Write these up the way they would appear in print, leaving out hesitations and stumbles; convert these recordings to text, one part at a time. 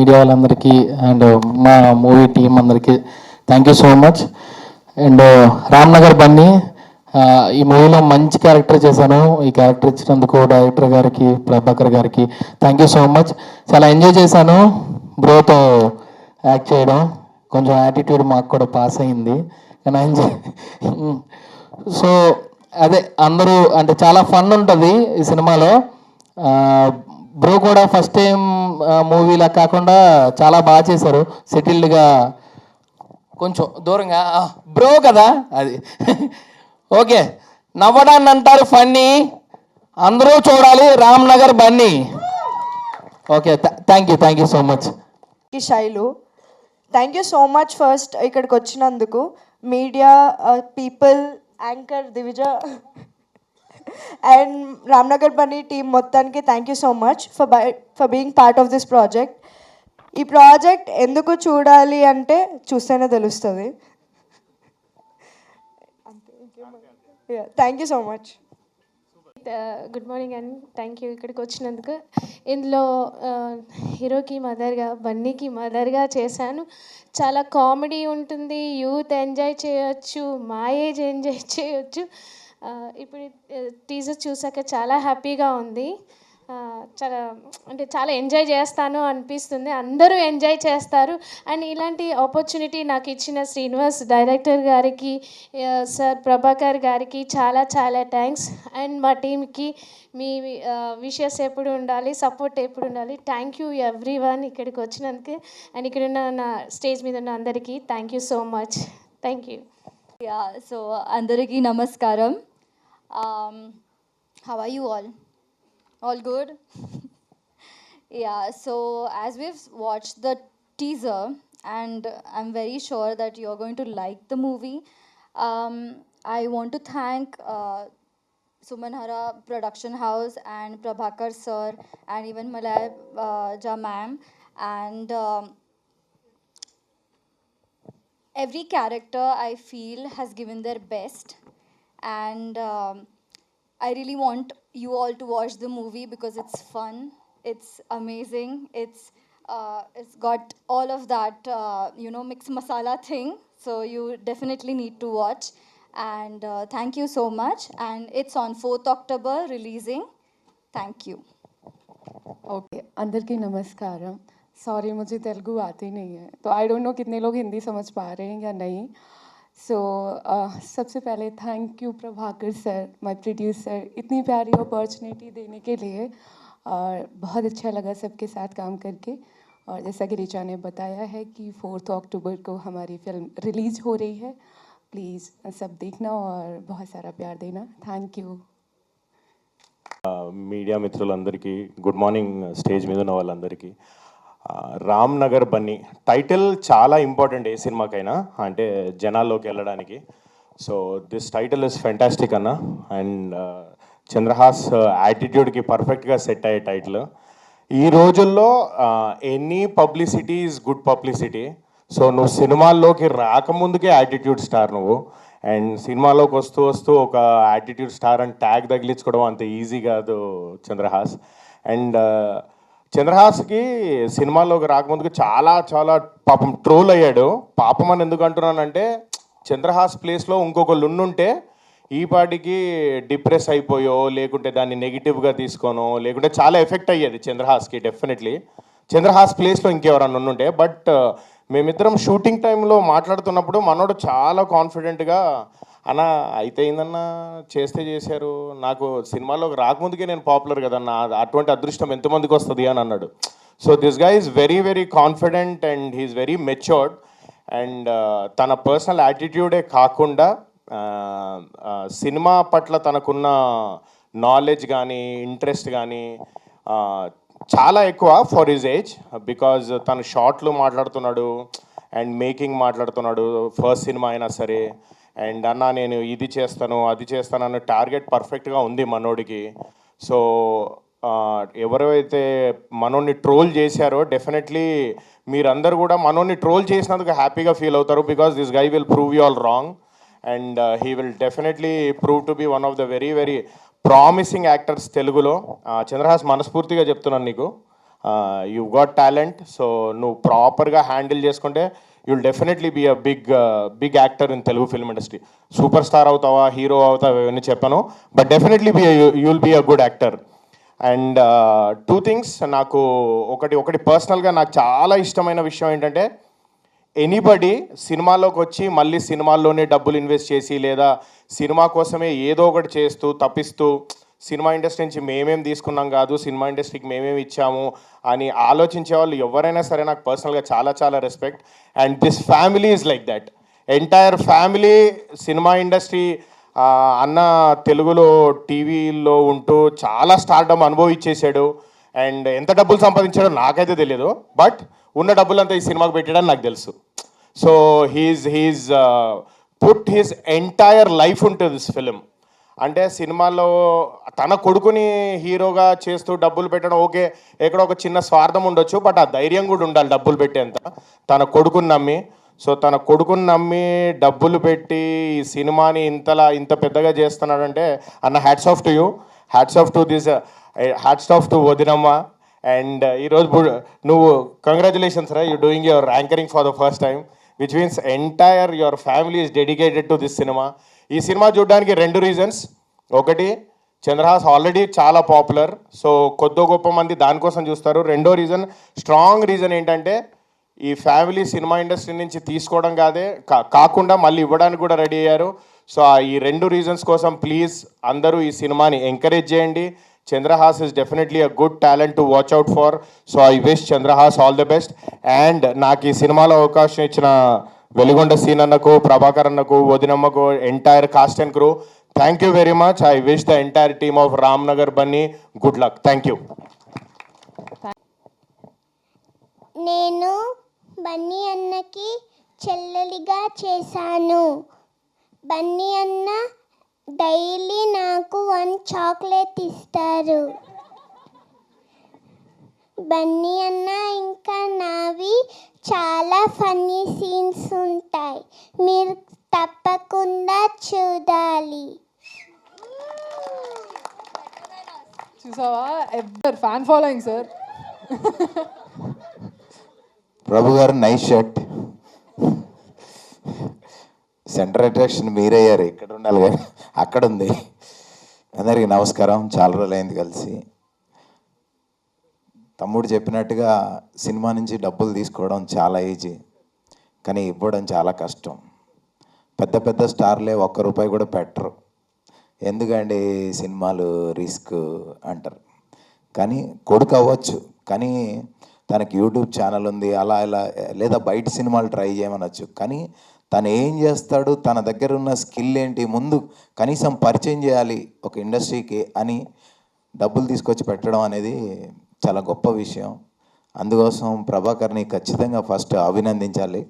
Media వాళ్ళందరికీ and మా movie team అందరికీ thank you so much. And Ramnagar Bunny, ఈ మూవీలో మంచి క్యారెక్టర్ చేశాను. ఈ క్యారెక్టర్ ఇచ్చినందుకు డైరెక్టర్ గారికి, ప్రభాకర్ గారికి థ్యాంక్ యూ సో మచ్. చాలా ఎంజాయ్ చేశాను బ్రోతో యాక్ట్ చేయడం. కొంచెం యాటిట్యూడ్ మాకు కూడా పాస్ అయింది కానీ ఎంజాయ్. సో అదే అందరూ అంటే చాలా ఫన్ ఉంటుంది ఈ సినిమాలో. బ్రో కూడా ఫస్ట్ టైం మూవీలా కాకుండా చాలా బాగా చేశారు. సెటిల్డ్గా కొంచెం దూరంగా బ్రో కదా అది. ఓకే, నవ్వడాన్ని అంటారు ఫన్నీ, అందరూ చూడాలి Ramnagar Bunny. Okay, thank you so much. Shailu, thank you so much first ఇక్కడికి వచ్చినందుకు. Media people, anchor Divija and Ramnagar Bunny team మొత్తానికి thank you so much for being part of this project. ఈ ప్రాజెక్ట్ ఎందుకు చూడాలి అంటే చూస్తేనే తెలుస్తుంది. Thank you so much. Good morning and thank you ఇక్కడికి వచ్చినందుకు. ఇందులో హీరోకి మదర్గా, బన్నీకి మదర్గా చేశాను. చాలా కామెడీ ఉంటుంది, యూత్ ఎంజాయ్ చేయొచ్చు, మా ఏజ్ ఎంజాయ్ చేయొచ్చు. ఇప్పుడు టీజర్ చూసాక చాలా హ్యాపీగా ఉంది. చాలా ఎంజాయ్ చేస్తాను అనిపిస్తుంది. అందరూ ఎంజాయ్ చేస్తారు. అండ్ ఇలాంటి ఆపర్చునిటీ నాకు ఇచ్చిన శ్రీనివాస్ డైరెక్టర్ గారికి, సార్ ప్రభాకర్ గారికి చాలా చాలా థ్యాంక్స్. అండ్ మా టీంకి మీ విషెస్ ఎప్పుడు ఉండాలి, సపోర్ట్ ఎప్పుడు ఉండాలి. థ్యాంక్ యూ ఎవ్రీ వన్ ఇక్కడికి వచ్చినందుకు. అండ్ ఇక్కడ ఉన్న నా స్టేజ్ మీద ఉన్న అందరికీ thank you so much. Thank you. So అందరికీ నమస్కారం. How are you all? All good? Yeah, so as we've watched the teaser, and I'm very sure that you're going to like the movie, I want to thank Sumanhara Production House and Prabhakar sir and even Malay Ja ma'am, and every character I feel has given their best, and I really want you all to watch the movie because it's fun, it's amazing, it's got all of that mix masala thing, so you definitely need to watch. And thank you so much, and it's on 4th October releasing. Thank you. Okay, अंदर की नमस्कारम. Sorry, मुझे तेलुगु आती नहीं है, तो I don't know कितने लोग हिंदी समझ पा रहे हैं या नहीं. सो सबसे पहले thank you Prabhakar sir, my producer, इतनी प्यारी अपॉर्चुनिटी देने के लिए. और बहुत अच्छा लगा सबके साथ काम करके. और जैसा कि ऋचा ने बताया है कि 4th अक्टूबर को हमारी फिल्म रिलीज़ हो रही है. प्लीज़ सब देखना और बहुत सारा प्यार देना. Thank you. మీడియా మిత్రులందరికీ గుడ్ మార్నింగ్. స్టేజ్ మీద ఉన్న వాళ్ళందరికీ రామ్ నగర్ బన్నీ టైటిల్ చాలా ఇంపార్టెంట్ ఏ సినిమాకైనా, అంటే జనాల్లోకి వెళ్ళడానికి. So this title is fantastic అన్న. అండ్ చంద్రహాస్ యాటిట్యూడ్కి పర్ఫెక్ట్గా సెట్ అయ్యే టైటిల్. ఈ రోజుల్లో any publicity is good publicity. So నువ్వు సినిమాల్లోకి రాకముందుకే యాటిట్యూడ్ స్టార్ నువ్వు, అండ్ సినిమాలోకి వస్తూ వస్తూ ఒక యాటిట్యూడ్ స్టార్ అని ట్యాగ్ తగిలించుకోవడం అంత ఈజీ కాదు చంద్రహాస్. అండ్ చంద్రహాస్కి సినిమాల్లోకి రాకముందుకు చాలా చాలా పాపం ట్రోల్ అయ్యాడు. పాపం అని ఎందుకు అంటున్నానంటే, చంద్రహాస్ ప్లేస్లో ఇంకొకళ్ళు ఉండుంటే ఈ పాటికి డిప్రెస్ అయిపోయో, లేకుంటే దాన్ని నెగిటివ్గా తీసుకోనో, లేకుంటే చాలా ఎఫెక్ట్ అయ్యేది చంద్రహాస్కి డెఫినెట్లీ. చంద్రహాస్ ప్లేస్లో ఇంకెవరన్నా ఉండుంటే. బట్ మేమిద్దరం షూటింగ్ టైంలో మాట్లాడుతున్నప్పుడు మనోడు చాలా కాన్ఫిడెంట్గా, అన్న అయితే ఏందన్నా చేస్తే చేశారు, నాకు సినిమాలోకి రాకముందుకే నేను పాపులర్ కదన్నా, అటువంటి అదృష్టం ఎంతమందికి వస్తుంది అని అన్నాడు. So this guy is very very confident and he's very matured. And తన పర్సనల్ యాటిట్యూడే కాకుండా సినిమా పట్ల తనకున్న నాలెడ్జ్ కానీ ఇంట్రెస్ట్ కానీ చాలా ఎక్కువ ఫర్ హిజ్ ఏజ్. బికాజ్ తను షార్ట్లు మాట్లాడుతున్నాడు అండ్ మేకింగ్ మాట్లాడుతున్నాడు, ఫస్ట్ సినిమా అయినా సరే. అండ్ అన్న నేను ఇది చేస్తాను అది చేస్తాను అన్న టార్గెట్ పర్ఫెక్ట్గా ఉంది మనోడికి. సో ఎవరైతే మనోడిని ట్రోల్ చేశారో డెఫినెట్లీ మీరందరూ కూడా మనోడిని ట్రోల్ చేసినందుకు హ్యాపీగా ఫీల్ అవుతారు. Because this guy will prove you all wrong and he will definitely prove to be one of the very very promising actors తెలుగులో. చంద్రహాస్ మనస్ఫూర్తిగా చెప్తున్నాను నీకు, యూ గాట్ టాలెంట్. సో నువ్వు ప్రాపర్గా హ్యాండిల్ చేసుకుంటే you'll definitely be a big actor in Telugu film industry. Super star అవుతావా, hero అవుతావా ఇవన్నీ చెప్పాను, but definitely you'll be a good actor. And two things, నాకు ఒకటి పర్సనల్గా నాకు చాలా ఇష్టమైన విషయం ఏంటంటే, ఎనీబడి సినిమాలోకి వచ్చి మళ్ళీ సినిమాల్లోనే డబ్బులు ఇన్వెస్ట్ చేసి లేదా సినిమా కోసమే ఏదో ఒకటి చేస్తూ తప్పిస్తూ సినిమా ఇండస్ట్రీ నుంచి మేమేం తీసుకున్నాం కాదు, సినిమా ఇండస్ట్రీకి మేమేమి ఇచ్చాము అని ఆలోచించే వాళ్ళు ఎవరైనా సరే నాకు పర్సనల్గా చాలా respect. And this family is like that. Entire family cinema industry అన్న తెలుగులో టీవీలో ఉంటూ చాలా స్టార్డమ్ అనుభవించేశాడు. అండ్ ఎంత డబ్బులు సంపాదించాడో నాకైతే తెలియదు, బట్ ఉన్న డబ్బులంతా ఈ సినిమాకి పెట్టాడని నాకు తెలుసు. So he's put his entire life into this film. అంటే సినిమాలో తన కొడుకుని హీరోగా చేస్తూ డబ్బులు పెట్టడం ఓకే, ఎక్కడో ఒక చిన్న స్వార్థం ఉండొచ్చు, బట్ ఆ ధైర్యం కూడా ఉండాలి డబ్బులు పెట్టేంత. తన కొడుకుని నమ్మి, సో తన కొడుకుని నమ్మి డబ్బులు పెట్టి ఈ సినిమాని ఇంత పెద్దగా చేస్తున్నాడంటే అన్న hats off to you, hats off to this, hats off to వదినమ్మ. అండ్ ఈరోజు నువ్వు కంగ్రాచులేషన్స్ రా, you doing your anchoring for the first time, which means entire your family is dedicated to this cinema. ఈ cinema చూడడానికి 2 reasons. ఒకటి, Chandrahas already చాలా popular, so కొద్దో గొప్ప మంది దానికోసం చూస్తారు. రెండో రీజన్, స్ట్రాంగ్ రీజన్ ఏంటంటే ఈ ఫ్యామిలీ సినిమా ఇండస్ట్రీ నుంచి తీసుకోవడం కాకుండా మళ్ళీ ఇవ్వడానికి కూడా రెడీ అయ్యారు. సో ఈ 2 రీజన్స్ కోసం ప్లీజ్ అందరూ ఈ సినిమాని ఎంకరేజ్ చేయండి. Chandrahas is definitely a good talent to watch out for. So I wish Chandrahas all the best. And నాకు ఈ సినిమాలో అవకాశం ఇచ్చిన వెలిగొండ సీన్ అన్నకు, ప్రభాకర్ అన్నకు, వదినమ్మకు, entire cast and crew, thank you very much. I wish the entire team of Ramnagar Bunny good luck. Thank you. నేను బన్నీ అన్నకి చెల్లెలిగా చేశాను. బన్నీ అన్న డైలీ నాకు 1 చాక్లెట్ ఇస్తారు. బన్నీ అన్న ఇంకా నావి చాలా ఫన్నీ సీన్స్ ఉంటాయి, మీరు తప్పకుండా చూడాలి. చూసావా, ఎవరు ఫ్యాన్ ఫాలోయింగ్ సార్. ప్రభు గారు నైస్ షర్ట్. సెంటర్ అట్రాక్షన్ మీరయ్యారు, ఇక్కడ ఉండాలి కానీ అక్కడ ఉంది. అందరికీ నమస్కారం, చాలా రోజులైంది కలిసి. తమ్ముడు చెప్పినట్టుగా సినిమా నుంచి డబ్బులు తీసుకోవడం చాలా ఈజీ, కానీ ఇవ్వడం చాలా కష్టం. పెద్ద స్టార్లే ₹1 కూడా పెట్టరు, ఎందుకండి సినిమాలు రిస్క్ అంటారు. కానీ కొడుకు అవ్వచ్చు, కానీ తనకి యూట్యూబ్ ఛానల్ ఉంది, అలా లేదా బయట సినిమాలు ట్రై చేయమనొచ్చు. కానీ తను ఏం చేస్తాడు, తన దగ్గర ఉన్న స్కిల్ ఏంటి, ముందు కనీసం పరిచయం చేయాలి ఒక ఇండస్ట్రీకి అని డబ్బులు తీసుకొచ్చి పెట్టడం అనేది చాలా గొప్ప విషయం. అందుకోసం ప్రభాకర్ని ఖచ్చితంగా ఫస్ట్ అభినందించాలి.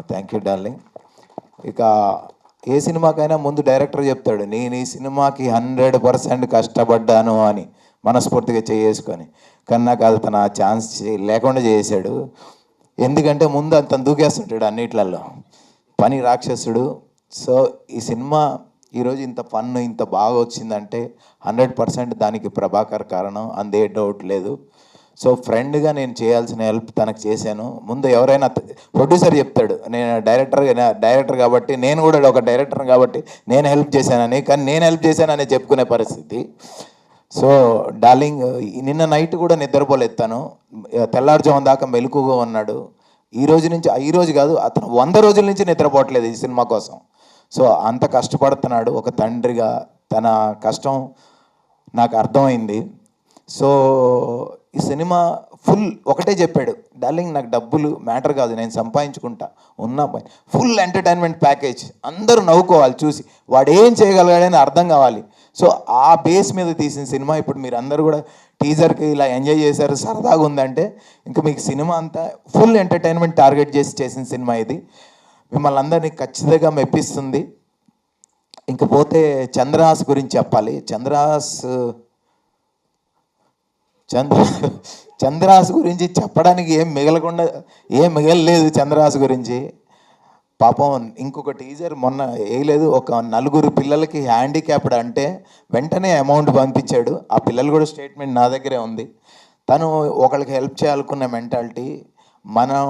Thank you darling. ఇక ఏ సినిమాకైనా ముందు డైరెక్టర్ చెప్తాడు, నేను ఈ సినిమాకి 100% కష్టపడ్డాను అని మనస్ఫూర్తిగా చేసుకొని. కానీ నాకు అది తన ఛాన్స్ లేకుండా చేశాడు. ఎందుకంటే ముందు అంత దూకేస్తుంటాడు అన్నిట్లలో, పని రాక్షసుడు. సో ఈ సినిమా ఈరోజు ఇంత ఫన్ ఇంత బాగా వచ్చిందంటే 100% దానికి ప్రభాకర్ కారణం, అందే డౌట్ లేదు. సో ఫ్రెండ్గా నేను చేయాల్సిన హెల్ప్ తనకు చేశాను. ముందు ఎవరైనా ప్రొడ్యూసర్ చెప్తాడు, నేను డైరెక్టర్ కాబట్టి, నేను కూడా ఒక డైరెక్టర్ కాబట్టి నేను హెల్ప్ చేశానని, కానీ నేను హెల్ప్ చేశానని చెప్పుకునే పరిస్థితి. సో డార్లింగ్, నిన్న నైట్ కూడా నిద్రపోలేదు తను, తెల్లారుజామున దాకా మెలకుగా ఉన్నాడు. ఈ రోజు కాదు, అతను 100 రోజుల నుంచి నిద్రపోవట్లేదు ఈ సినిమా కోసం. సో అంత కష్టపడుతున్నాడు ఒక తండ్రిగా, తన కష్టం నాకు అర్థమైంది. సో ఈ సినిమా ఒకటే చెప్పాడు, డార్లింగ్ నాకు డబ్బులు మ్యాటర్ కాదు, నేను సంపాదించుకుంటా, ఫుల్ ఎంటర్టైన్మెంట్ ప్యాకేజ్, అందరూ నవ్వుకోవాలి చూసి, వాడు ఏం చేయగలిగాడని అర్థం కావాలి. సో ఆ బేస్ మీద తీసిన సినిమా. ఇప్పుడు మీరు అందరూ కూడా టీజర్కి ఇలా ఎంజాయ్ చేశారు, సరదాగా ఉందంటే ఇంకా మీకు సినిమా అంతా ఫుల్ ఎంటర్టైన్మెంట్ టార్గెట్ చేసి చేసిన సినిమా ఇది. మిమ్మల్ని అందరినీ ఖచ్చితంగా మెప్పిస్తుంది. ఇంకపోతే చంద్రహాస్ గురించి చెప్పాలి. చంద్రహాస్ గురించి చెప్పడానికి ఏం మిగలలేదు. చంద్రహాస్ గురించి పాపం ఇంకొక టీజర్ మొన్న వేయలేదు, ఒక 4 పిల్లలకి హ్యాండిక్యాప్డ్ అంటే వెంటనే అమౌంట్ పంపించాడు. ఆ పిల్లలు కూడా స్టేట్మెంట్ నా దగ్గరే ఉంది. తను ఒకళ్ళకి హెల్ప్ చేయాలనుకున్న మెంటాలిటీ మనం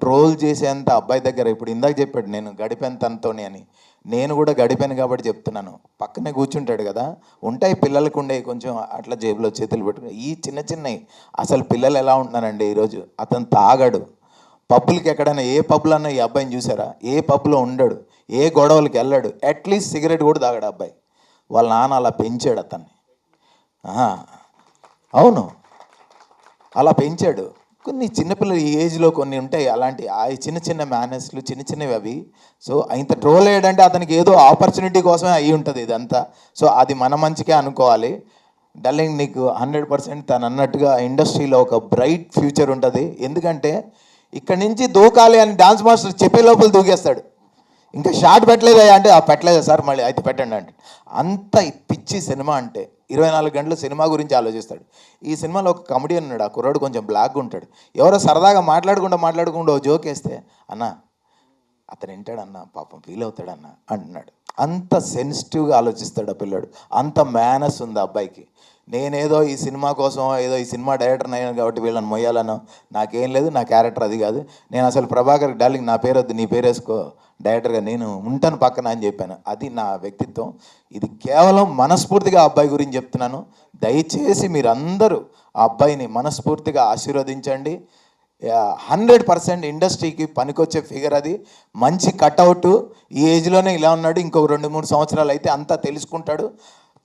ట్రోల్ చేసేంత అబ్బాయి దగ్గర, ఇప్పుడు ఇందాక చెప్పాడు నేను గడిపాను తనతోని అని, నేను కూడా గడిపాను కాబట్టి చెప్తున్నాను. పక్కనే కూర్చుంటాడు కదా, ఉంటాయి పిల్లలకు ఉండే కొంచెం అట్లా జేబులో చేతులు పెట్టుకుని, ఈ చిన్న చిన్నవి. అసలు పిల్లలు ఎలా ఉంటున్నారండి ఈరోజు, అతను తాగాడు, పబ్బులకి ఎక్కడైనా ఏ పబ్లో అన్నా ఈ అబ్బాయిని చూసారా, ఏ పబ్లో ఉండడు, ఏ గొడవలకి వెళ్ళాడు, అట్లీస్ట్ సిగరెట్ కూడా తాగాడు అబ్బాయి. వాళ్ళ నాన్న అలా పెంచాడు అతన్ని. అవును, అలా పెంచాడు. కొన్ని చిన్నపిల్లలు ఈ ఏజ్లో కొన్ని ఉంటాయి అలాంటి ఆ చిన్న చిన్న మేనర్స్లు, చిన్న చిన్నవి అవి. సో ఇంత ట్రోల్ అయ్యాడంటే అతనికి ఏదో ఆపర్చునిటీ కోసమే అయ్యి ఉంటుంది ఇదంతా. సో అది మన మంచికే అనుకోవాలి. డార్లింగ్, నీకు 100% తను అన్నట్టుగా ఇండస్ట్రీలో ఒక బ్రైట్ ఫ్యూచర్ ఉంటుంది. ఎందుకంటే ఇక్కడి నుంచి దూకాలి అని డాన్స్ మాస్టర్ చెప్పే లోపల దూకేస్తాడు. ఇంకా షార్ట్ పెట్టలేదా అంటే, పెట్టలేదా సార్, మళ్ళీ అయితే పెట్టండి అంటే. అంత పిచ్చి సినిమా అంటే 24 గంటలు సినిమా గురించి ఆలోచిస్తాడు. ఈ సినిమాలో ఒక కమెడియన్ ఉన్నాడు, ఆ కుర్రాడు కొంచెం బ్లాక్గా ఉంటాడు. ఎవరో సరదాగా మాట్లాడుకుంటూ ఓ జోక్ వేస్తే, అన్న అతను వింటాడన్న, పాపం ఫీల్ అవుతాడన్న అంటున్నాడు. అంత సెన్సిటివ్గా ఆలోచిస్తాడు ఆ పిల్లాడు. అంత మేనస్ ఉంది ఆ అబ్బాయికి. నేనేదో ఈ సినిమా కోసం ఏదో ఈ సినిమా డైరెక్టర్ అయ్యాను కాబట్టి వీళ్ళని మొయ్యాలనో నాకేం లేదు. నా క్యారెక్టర్ అది కాదు. నేను అసలు ప్రభాకర్, డార్లింగ్ నా పేరు వద్దు, నీ పేరు వేసుకో డైరెక్టర్గా, నేను ఉంటాను పక్కన అని చెప్పాను. అది నా వ్యక్తిత్వం. ఇది కేవలం మనస్ఫూర్తిగా ఆ అబ్బాయి గురించి చెప్తున్నాను. దయచేసి మీరందరూ ఆ అబ్బాయిని మనస్ఫూర్తిగా ఆశీర్వదించండి. 100% ఇండస్ట్రీకి పనికొచ్చే ఫిగర్ అది. మంచి కట్అవుట్, ఈ ఏజ్లోనే ఇలా ఉన్నాడు. ఇంకొక 2-3 సంవత్సరాలు అయితే అంతా తెలుసుకుంటాడు,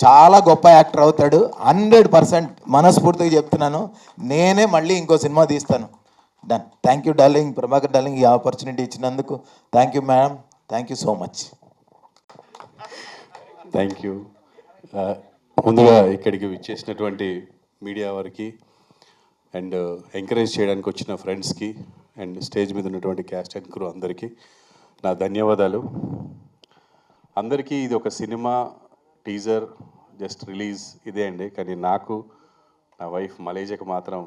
చాలా గొప్ప యాక్టర్ అవుతాడు. 100% మనస్ఫూర్తిగా చెప్తున్నాను. నేనే మళ్ళీ ఇంకో సినిమా తీస్తాను. Done. Thank you darling, Prabhakar darling, ఈ ఆపర్చునిటీ ఇచ్చినందుకు thank you madam. Thank you so much. Thank you. ముందుగా ఇక్కడికి విచ్చేసినటువంటి మీడియా వారికి అండ్ ఎంకరేజ్ చేయడానికి వచ్చిన ఫ్రెండ్స్కి అండ్ స్టేజ్ మీద ఉన్నటువంటి క్యాస్ట్ అండ్ క్రూ అందరికీ నా ధన్యవాదాలు. అందరికీ ఇది ఒక సినిమా టీజర్ జస్ట్ రిలీజ్ ఇదే అండి. కానీ నాకు, నా వైఫ్ మలేజకి మాత్రం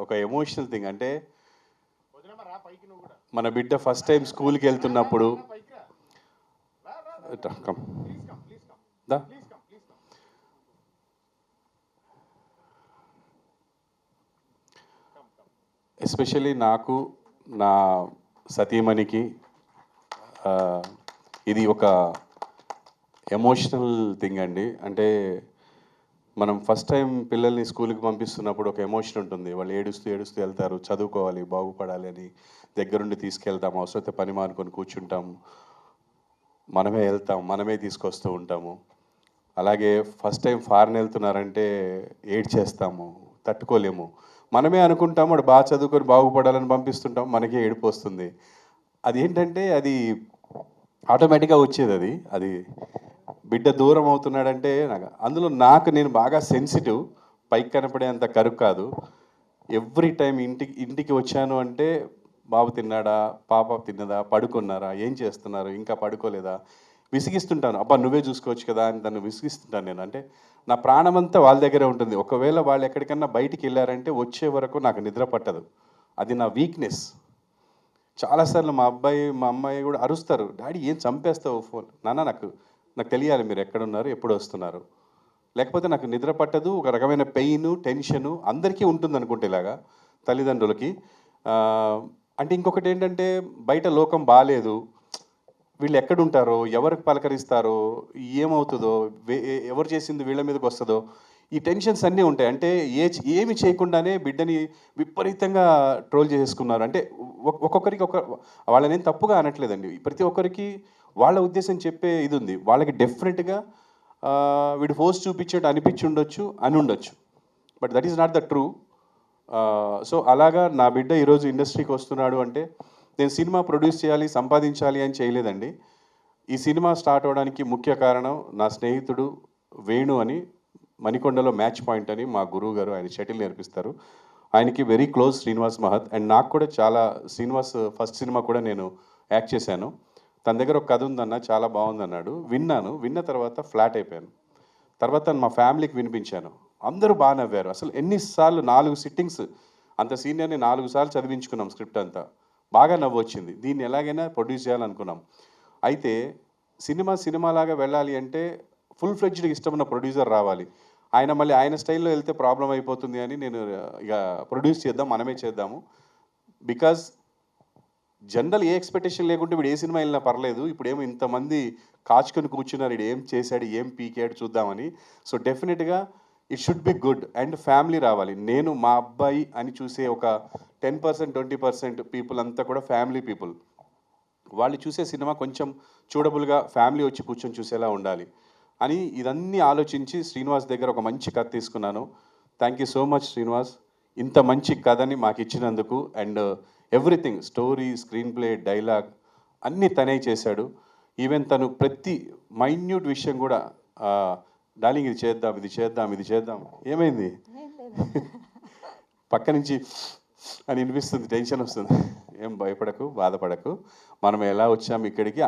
ఒక ఎమోషనల్ థింగ్. అంటే మన బిడ్డ ఫస్ట్ టైం స్కూల్కి వెళ్తున్నప్పుడు ఎస్పెషల్లీ నాకు, నా సతీమణికి ఇది ఒక ఎమోషనల్ థింగ్ అండి. అంటే మనం ఫస్ట్ టైం పిల్లల్ని స్కూల్కి పంపిస్తున్నప్పుడు ఒక ఎమోషన్ ఉంటుంది. వాళ్ళు ఏడుస్తూ వెళ్తారు, చదువుకోవాలి, బాగుపడాలి అని దగ్గరుండి తీసుకెళ్తాము. అవసరమైతే పని మానుకొని కూర్చుంటాము, మనమే వెళ్తాం, మనమే తీసుకొస్తూ ఉంటాము. అలాగే ఫస్ట్ టైం ఫారెన్ వెళ్తున్నారంటే ఏడ్చేస్తాము, తట్టుకోలేము. మనమే అనుకుంటాము వాడు బాగా చదువుకొని బాగుపడాలని పంపిస్తుంటాం, మనకే ఏడుపు వస్తుంది. అదేంటంటే అది ఆటోమేటిక్గా వచ్చేది. అది బిడ్డ దూరం అవుతున్నాడంటే అందులో నేను బాగా సెన్సిటివ్, పైకి కనపడేంత కరుకు కాదు. ఎవ్రీ టైం ఇంటికి వచ్చాను అంటే బాబు తిన్నాడా, పాప తిన్నదా, పడుకున్నారా, ఏం చేస్తున్నారు, ఇంకా పడుకోలేదా, విసిగిస్తుంటాను. అబ్బా నువ్వే చూసుకోవచ్చు కదా అని తను విసిగిస్తుంటాను నేను. అంటే నా ప్రాణమంతా వాళ్ళ దగ్గరే ఉంటుంది. ఒకవేళ వాళ్ళు ఎక్కడికన్నా బయటికి వెళ్ళారంటే వచ్చే వరకు నాకు నిద్ర పట్టదు. అది నా వీక్నెస్. చాలాసార్లు మా అమ్మాయి కూడా అరుస్తారు, డాడీ ఏం చంపేస్తావు ఫోన్. నాకు తెలియాలి మీరు ఎక్కడున్నారు, ఎప్పుడు వస్తున్నారు, లేకపోతే నాకు నిద్ర పట్టదు. ఒక రకమైన పెయిన్, టెన్షను అందరికీ ఉంటుంది అనుకుంటే ఇలాగా తల్లిదండ్రులకి. అంటే ఇంకొకటి ఏంటంటే బయట లోకం బాగాలేదు, వీళ్ళు ఎక్కడుంటారో, ఎవరికి పలకరిస్తారో, ఏమవుతుందో, ఎవరు చేసింది వీళ్ళ మీదకి వస్తుందో, ఈ టెన్షన్స్ అన్నీ ఉంటాయి. అంటే ఏమి చేయకుండానే బిడ్డని విపరీతంగా ట్రోల్ చేసుకున్నారు. అంటే ఒక్కొక్కరికి వాళ్ళనేం తప్పుగా అనట్లేదండి. ప్రతి ఒక్కరికి వాళ్ళ ఉద్దేశం చెప్పే ఇది ఉంది. వాళ్ళకి డెఫినెట్గా వీడు ఫోర్స్ చూపించేట్టు అనిపించి ఉండొచ్చు, అని ఉండొచ్చు. But that is not the true. So అలాగా నా బిడ్డ ఈరోజు ఇండస్ట్రీకి వస్తున్నాడు అంటే నేను సినిమా ప్రొడ్యూస్ చేయాలి, సంపాదించాలి అని చేయలేదండి. ఈ సినిమా స్టార్ట్ అవ్వడానికి ముఖ్య కారణం నా స్నేహితుడు వేణు అని, మణికొండలో మ్యాచ్ పాయింట్ అని మా గురువు గారు, ఆయన షటిల్ నేర్పిస్తారు. ఆయనకి వెరీ క్లోజ్ శ్రీనివాస్ మహత్. అండ్ నాకు కూడా చాలా, శ్రీనివాస్ ఫస్ట్ సినిమా కూడా నేను యాక్ట్ చేశాను. తన దగ్గర ఒక కథ ఉందన్న, చాలా బాగుందన్నాడు. విన్న తర్వాత ఫ్లాట్ అయిపోయాను. తర్వాత మా ఫ్యామిలీకి వినిపించాను, అందరూ బాగా నవ్వారు. అసలు ఎన్నిసార్లు 4 సిట్టింగ్స్, అంత సీనియర్ని 4 సార్లు చదివించుకున్నాం స్క్రిప్ట్ అంతా. బాగా నవ్వు వచ్చింది. దీన్ని ఎలాగైనా ప్రొడ్యూస్ చేయాలనుకున్నాం. అయితే సినిమాలాగా వెళ్ళాలి అంటే ఫుల్ ఫ్లెడ్జ్డ్గా ఇష్టమైన ప్రొడ్యూసర్ రావాలి. ఆయన మళ్ళీ ఆయన స్టైల్లో వెళ్తే ప్రాబ్లం అయిపోతుంది అని నేను ఇక ప్రొడ్యూస్ చేద్దాం, మనమే చేద్దాము. బికాజ్ జనరల్ ఏ ఎక్స్పెక్టేషన్ లేకుంటే ఇప్పుడు ఏ సినిమా వెళ్ళినా పర్లేదు, ఇప్పుడేమో ఇంతమంది కాచుకొని కూర్చున్నారు, ఇడు ఏం చేశాడు ఏం పీకాడు చూద్దామని. సో డెఫినెట్గా it should be good and family రావాలి. నేను మా అబ్బాయి అని చూసే ఒక 10% 20% పీపుల్ అంతా కూడా ఫ్యామిలీ పీపుల్. వాళ్ళు చూసే సినిమా కొంచెం చూడబుల్గా ఫ్యామిలీ వచ్చి కూర్చొని చూసేలా ఉండాలి అని ఇదన్నీ ఆలోచించి శ్రీనివాస్ దగ్గర ఒక మంచి కథ తీసుకున్నాను. Thank you so much Srinivas, ఇంత మంచి కథని మాకు ఇచ్చినందుకు. And everything, story, screen play, dialogue అన్నీ తనే చేశాడు. ఈవెన్ తను ప్రతి మైన్యూట్ విషయం కూడా డార్లింగ్ ఇది చేద్దాం, ఇది చేద్దాం, ఇది చేద్దాం, ఏమైంది పక్క నుంచి అని వినిపిస్తుంది, టెన్షన్ వస్తుంది. ఏం భయపడకు, బాధపడకు. మనం ఎలా వచ్చాము ఇక్కడికి,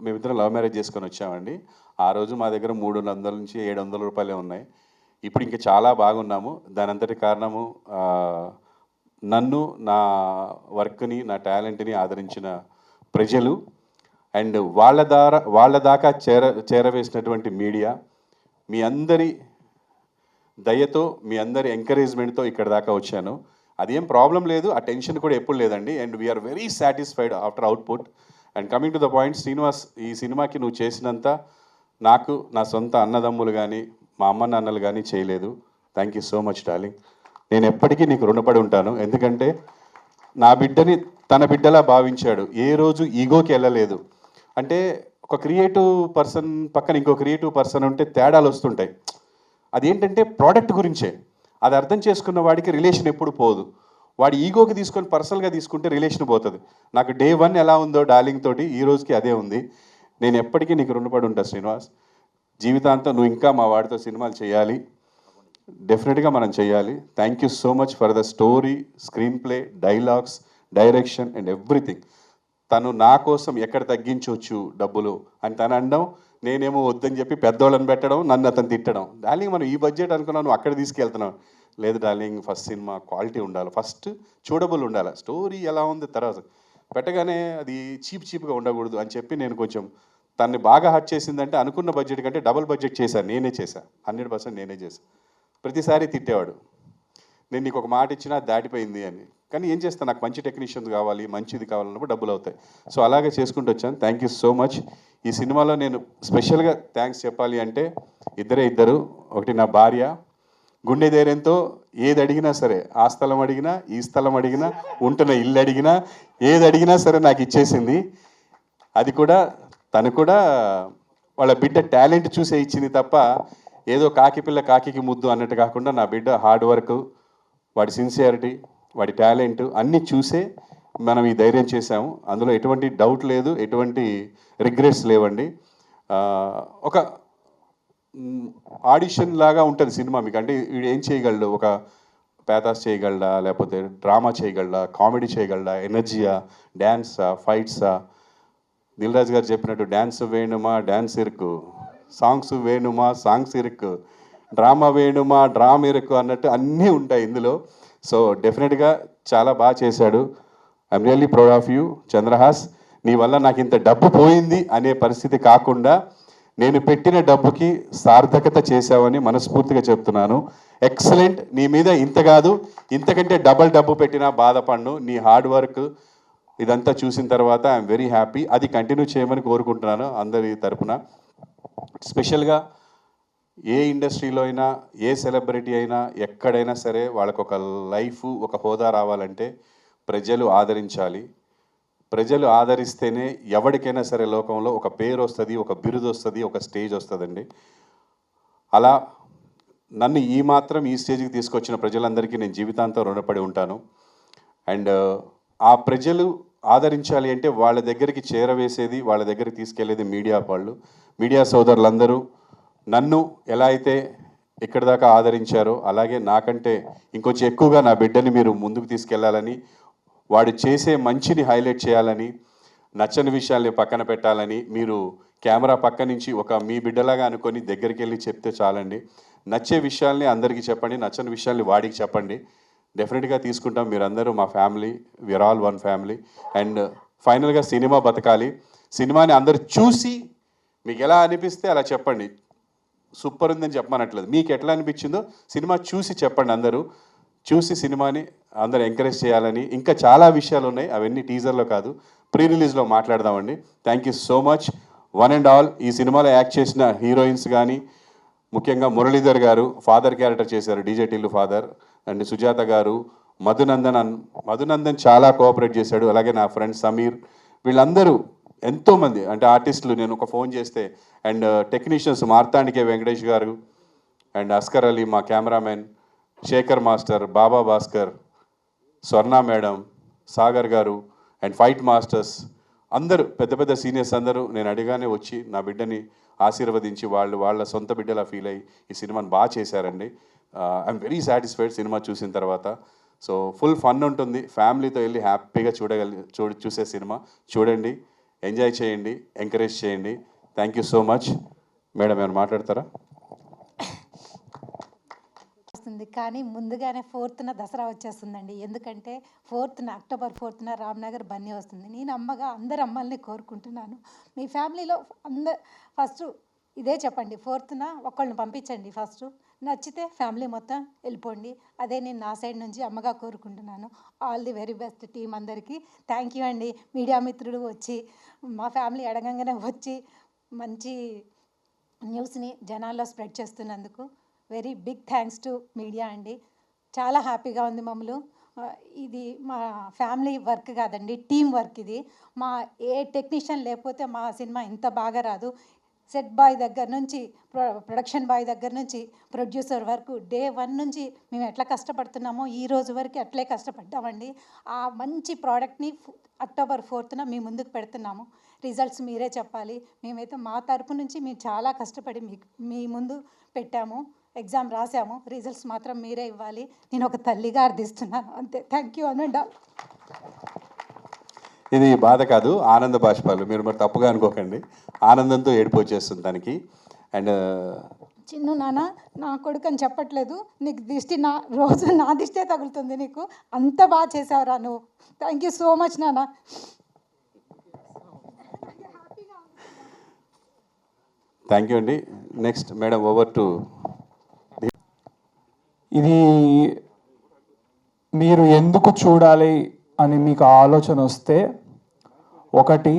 మేమిద్దరం లవ్ మ్యారేజ్ చేసుకొని వచ్చామండి. ఆ రోజు మా దగ్గర 300 నుంచి 700 రూపాయలే ఉన్నాయి. ఇప్పుడు ఇంకా చాలా బాగున్నాము. దాని అంతటి కారణము నన్ను, నా వర్క్ని, నా టాలెంట్ని ఆదరించిన ప్రజలు అండ్ వాళ్ళ దాకా చేరవేసినటువంటి మీడియా. మీ అందరి దయతో, మీ అందరి ఎంకరేజ్మెంట్తో ఇక్కడ దాకా వచ్చాను. అదేం ప్రాబ్లం లేదు, ఆ టెన్షన్ కూడా ఎప్పుడు లేదండి. And we're very satisfied after output. And coming to the point, Srinivas, ఈ సినిమాకి నువ్వు చేసినంత నాకు నా సొంత అన్నదమ్ములు కానీ మా అమ్మ నాన్నలు కానీ చేయలేదు. Thank you so much darling. నేను ఎప్పటికీ నీకు రుణపడి ఉంటాను. ఎందుకంటే నా బిడ్డని తన బిడ్డలా భావించాడు, ఏ రోజు ఈగోకి వెళ్ళలేదు. అంటే ఒక క్రియేటివ్ పర్సన్ పక్కన ఇంకో క్రియేటివ్ పర్సన్ ఉంటే తేడాలు వస్తుంటాయి. అదేంటంటే ప్రోడక్ట్ గురించే. అది అర్థం చేసుకున్న వాడికి రిలేషన్ ఎప్పుడు పోదు. వాడి ఈగోకి తీసుకొని పర్సనల్గా తీసుకుంటే రిలేషన్ పోతుంది. నాకు డే 1 ఎలా ఉందో డార్లింగ్ తోటి ఈ రోజుకి అదే ఉంది. నేను ఎప్పటికీ నీకు రుణపడి ఉంటా శ్రీనివాస్. జీవితాంతం నువ్వు ఇంకా మా వాడితో సినిమాలు చేయాలి, డెఫినెట్గా మనం చేయాలి. Thank you so much for the story, screen play, dialogues, direction and everything. తను నా కోసం ఎక్కడ తగ్గించవచ్చు డబ్బులు అని తను అనడం, నేనేమో వద్దని చెప్పి పెద్దోళ్ళని పెట్టడం, నన్ను అతను తిట్టడం. డార్లింగ్ మనం ఈ బడ్జెట్ అనుకున్నాను, అక్కడ తీసుకెళ్తున్నాం. లేదు డార్లింగ్, ఫస్ట్ సినిమా క్వాలిటీ ఉండాలి, ఫస్ట్ చూడబుల్ ఉండాలి, స్టోరీ ఎలా ఉంది తర్వాత పెట్టగానే అది చీప్గా ఉండకూడదు అని చెప్పి నేను కొంచెం తన్ని బాగా హర్ట్ చేసిందంటే అనుకున్న బడ్జెట్ కంటే డబుల్ బడ్జెట్ చేశాను. నేనే చేశాను, 100% నేనే చేశాను. ప్రతిసారి తిట్టేవాడు, నేను నీకు ఒక మాట ఇచ్చినా దాటిపోయింది అని. కానీ ఏం చేస్తాను, నాకు మంచి టెక్నీషియన్స్ కావాలి, మంచిది కావాలన్నప్పుడు డబ్బులు అవుతాయి. సో అలాగే చేసుకుంటూ వచ్చాను. Thank you so much. ఈ సినిమాలో నేను స్పెషల్గా థ్యాంక్స్ చెప్పాలి అంటే ఇద్దరు. ఒకటి నా భార్య, గుండె ధైర్యంతో ఏది అడిగినా సరే, ఆ స్థలం అడిగినా, ఈ స్థలం అడిగినా, ఉంటున్న ఇల్లు అడిగినా, ఏది అడిగినా సరే నాకు ఇచ్చేసింది. అది కూడా తను కూడా వాళ్ళ బిడ్డ టాలెంట్ చూసే ఇచ్చింది తప్ప ఏదో కాకి పిల్ల కాకికి ముద్దు అన్నట్టు కాకుండా నా బిడ్డ హార్డ్ వర్క్, వాడి సిన్సియారిటీ, వాడి టాలెంట్ అన్నీ చూసే మనం ఈ ధైర్యం చేశాము. అందులో ఎటువంటి డౌట్ లేదు, ఎటువంటి రిగ్రెట్స్ లేవండి. ఒక ఆడిషన్ లాగా ఉంటుంది సినిమా మీకు. అంటే వీడు ఏం చేయగలడు, ఒక ప్యాథాస్ చేయగలడా, లేకపోతే డ్రామా చేయగలడా, కామెడీ చేయగలడా, ఎనర్జీయా, డ్యాన్సా, ఫైట్సా. దిల్ రాజు గారు చెప్పినట్టు డ్యాన్స్ వేణుమా డ్యాన్స్ ఇరుకు, సాంగ్స్ వేణుమా సాంగ్స్ ఇరుకు, డ్రామా వేణుమా డ్రామా ఇరుకు అన్నట్టు అన్నీ ఉంటాయి ఇందులో. సో డెఫినెట్గా చాలా బాగా చేశాడు. I'm really proud of you Chandrahas. నీ వల్ల నాకు ఇంత డబ్బు పోయింది అనే పరిస్థితి కాకుండా నేను పెట్టిన డబ్బుకి సార్థకత చేశావని మనస్ఫూర్తిగా చెప్తున్నాను. ఎక్సలెంట్. నీ మీద ఇంత కాదు, ఇంతకంటే డబ్బు పెట్టినా బాధపడను. నీ హార్డ్ వర్క్ ఇదంతా చూసిన తర్వాత ఐఎమ్ వెరీ హ్యాపీ. అది కంటిన్యూ చేయమని కోరుకుంటున్నాను అందరి తరపున. స్పెషల్గా ఏ ఇండస్ట్రీలో అయినా, ఏ సెలబ్రిటీ అయినా, ఎక్కడైనా సరే వాళ్ళకు ఒక లైఫ్, ఒక హోదా రావాలంటే ప్రజలు ఆదరించాలి. ప్రజలు ఆదరిస్తేనే ఎవరికైనా సరే లోకంలో ఒక పేరు వస్తుంది, ఒక బిరుదు వస్తుంది, ఒక స్టేజ్ వస్తుందండి. అలా నన్ను ఈ మాత్రం ఈ స్టేజ్కి తీసుకొచ్చిన ప్రజలందరికీ నేను జీవితాంతం రుణపడి ఉంటాను. అండ్ ఆ ప్రజలు ఆదరించాలి అంటే వాళ్ళ దగ్గరికి చేరవేసేది, వాళ్ళ దగ్గరికి తీసుకెళ్లేది మీడియా వాళ్ళు. మీడియా సోదరులందరూ నన్ను ఎలా అయితే ఇక్కడి దాకా ఆదరించారో అలాగే నాకంటే ఇంకొంచెం ఎక్కువగా నా బిడ్డని మీరు ముందుకు తీసుకెళ్లాలని, వాడు చేసే మంచిని హైలైట్ చేయాలని, నచ్చని విషయాల్ని పక్కన పెట్టాలని మీరు కెమెరా పక్క నుంచి ఒక మీ బిడ్డలాగా అనుకొని దగ్గరికి వెళ్ళి చెప్తే చాలండి. నచ్చే విషయాల్ని అందరికీ చెప్పండి, నచ్చని విషయాల్ని వాడికి చెప్పండి. డెఫినెట్గా తీసుకుంటాం. మీరందరూ మా family, we're all one family. And ఫైనల్గా సినిమా బతకాలి. సినిమాని అందరు చూసి మీకు ఎలా అనిపిస్తే అలా చెప్పండి. సూపర్ ఉందని చెప్పమనట్లేదు. మీకు ఎట్లా అనిపించిందో సినిమా చూసి చెప్పండి. అందరూ చూసి సినిమాని అందరూ ఎంకరేజ్ చేయాలని. ఇంకా చాలా విషయాలు ఉన్నాయి, అవన్నీ టీజర్లో కాదు, ప్రీ రిలీజ్లో మాట్లాడదామండి. Thank you so much one and all. ఈ సినిమాలో యాక్ట్ చేసిన హీరోయిన్స్ కానీ, ముఖ్యంగా మురళీధర్ గారు ఫాదర్ క్యారెక్టర్ చేశారు, DJ Tillu father, and Sujatha గారు, మధునందన్ చాలా కోఆపరేట్ చేశాడు. అలాగే నా ఫ్రెండ్ సమీర్, వీళ్ళందరూ ఎంతోమంది అంటే ఆర్టిస్టులు. నేను ఒక ఫోన్ చేస్తే అండ్ టెక్నీషియన్స్ మార్తాండికే వెంకటేష్ గారు అండ్ అస్కర్ అలీ, మా కెమెరామెన్ శేఖర్ మాస్టర్, బాబా భాస్కర్, స్వర్ణ మేడం, సాగర్ గారు అండ్ ఫైట్ మాస్టర్స్ అందరూ, పెద్ద పెద్ద సీనియర్స్ అందరూ నేను అడిగానే వచ్చి నా బిడ్డని ఆశీర్వదించి వాళ్ళ సొంత బిడ్డలా ఫీల్ అయ్యి ఈ సినిమాని బాగా చేశారండి. ఐఎమ్ వెరీ సాటిస్ఫైడ్ సినిమా చూసిన తర్వాత. సో ఫుల్ ఫన్ ఉంటుంది, ఫ్యామిలీతో వెళ్ళి హ్యాపీగా చూసే సినిమా. చూడండి, ఎంజాయ్ చేయండి, ఎంకరేజ్ చేయండి. Thank you so much. Madam ఏమైనా మాట్లాడతారా? వస్తుంది కానీ ముందుగానే 4th దసరా వచ్చేస్తుందండి. ఎందుకంటే అక్టోబర్ 4th రామ్నగర్ బన్నీ వస్తుంది. నేను అమ్మగా అందరు అమ్మల్ని కోరుకుంటున్నాను, మీ ఫ్యామిలీలో ఫస్ట్ ఇదే చెప్పండి, 4th ఒకళ్ళని పంపించండి. ఫస్ట్ నచ్చితే ఫ్యామిలీ మొత్తం వెళ్ళిపోండి. అదే నేను నా సైడ్ నుంచి అమ్మగా కోరుకుంటున్నాను. All the very best team అందరికీ. థ్యాంక్ యూ అండి. మీడియా మిత్రులు వచ్చి మా ఫ్యామిలీ అడగంగానే వచ్చి మంచి న్యూస్ని జనాల్లో స్ప్రెడ్ చేస్తున్నందుకు very big thanks to media అండి. చాలా హ్యాపీగా ఉంది మమ్మల్ని. ఇది మా ఫ్యామిలీ వర్క్ కాదండి, టీం వర్క్ ఇది. మా ఏ టెక్నీషియన్ లేకపోతే మా సినిమా ఇంత బాగా రాదు. సెట్ బాయ్ దగ్గర నుంచి, ప్రొడక్షన్ బాయ్ దగ్గర నుంచి, ప్రొడ్యూసర్ వరకు డే 1 నుంచి మేము ఎట్లా కష్టపడుతున్నామో ఈ రోజు వరకు అట్లే కష్టపడ్డామండి. ఆ మంచి ప్రోడక్ట్ని అక్టోబర్ 4th మీ ముందుకు పెడుతున్నాము. రిజల్ట్స్ మీరే చెప్పాలి. మేమైతే మా తరపు నుంచి మేము చాలా కష్టపడి మీ ముందు పెట్టాము, ఎగ్జామ్ రాసాము. రిజల్ట్స్ మాత్రం మీరే ఇవ్వాలి. నేను ఒక తల్లిగా అర్థిస్తున్నాను, అంతే. థ్యాంక్ యూ అనండి. ఇది బాధ కాదు, ఆనంద బాష్పాలు. మీరు మరి తప్పుగా అనుకోకండి, ఆనందంతో ఏడుపు వచ్చేస్తుంది దానికి. అండ్ చిన్ను నాన్న నా కొడుకు అని చెప్పట్లేదు, నీకు దిష్టి రోజు నా దిష్టే తగులుతుంది. నీకు అంత బాగా చేసావురా నువ్వు. థ్యాంక్ యూ సో మచ్ నాన్న. థ్యాంక్ యూ అండి. Next madam, over to. ఇది మీరు ఎందుకు చూడాలి అని మీకు ఆలోచన వస్తే, ఒకటి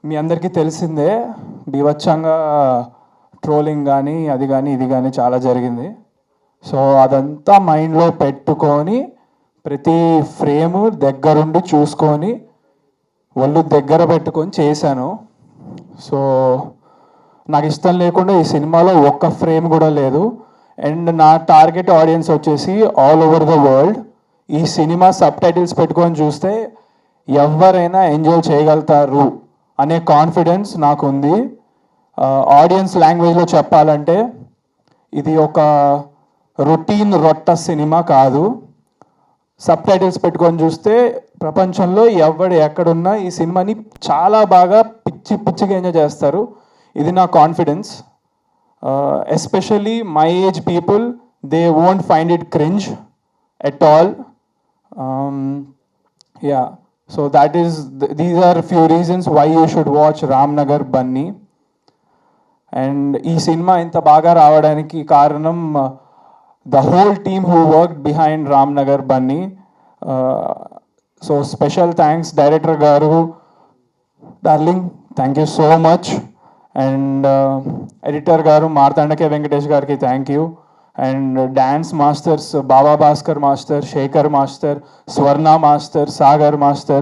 మీ అందరికీ తెలిసిందే, బీభత్సంగా ట్రోలింగ్ కానీ అది కానీ ఇది కానీ చాలా జరిగింది. సో అదంతా మైండ్లో పెట్టుకొని ప్రతి ఫ్రేము దగ్గరుండి చూసుకొని ఒళ్ళు దగ్గర పెట్టుకొని చేశాను. సో నాకు ఇష్టం లేకుండా ఈ సినిమాలో ఒక్క ఫ్రేమ్ కూడా లేదు. అండ్ నా టార్గెట్ ఆడియన్స్ వచ్చేసి ఆల్ ఓవర్ ద వరల్డ్. ఈ సినిమా సబ్ టైటిల్స్ పెట్టుకొని చూస్తే ఎవరైనా ఎంజాయ్ చేయగలుగుతారు అనే కాన్ఫిడెన్స్ నాకు ఉంది. ఆడియన్స్ లాంగ్వేజ్లో చెప్పాలంటే ఇది ఒక రొటీన్ రొట్ట సినిమా కాదు. సబ్ టైటిల్స్ పెట్టుకొని చూస్తే ప్రపంచంలో ఎవడు ఎక్కడున్నా ఈ సినిమాని చాలా బాగా పిచ్చిగా ఎంజాయ్ చేస్తారు. ఇది నా confidence. Especially my age people, they won't find it cringe at all. Yeah, so these are few reasons why you should watch Ramnagar Bunny. And ee cinema inta baga ravadaniki karanam the whole team who worked behind Ramnagar Bunny. So special thanks director garu, darling, thank you so much. And editor garu Martandake Venkatesh gariki thank you. And dance masters Baba Bhaskar master, Shekhar master, Swarna master, Sagar master,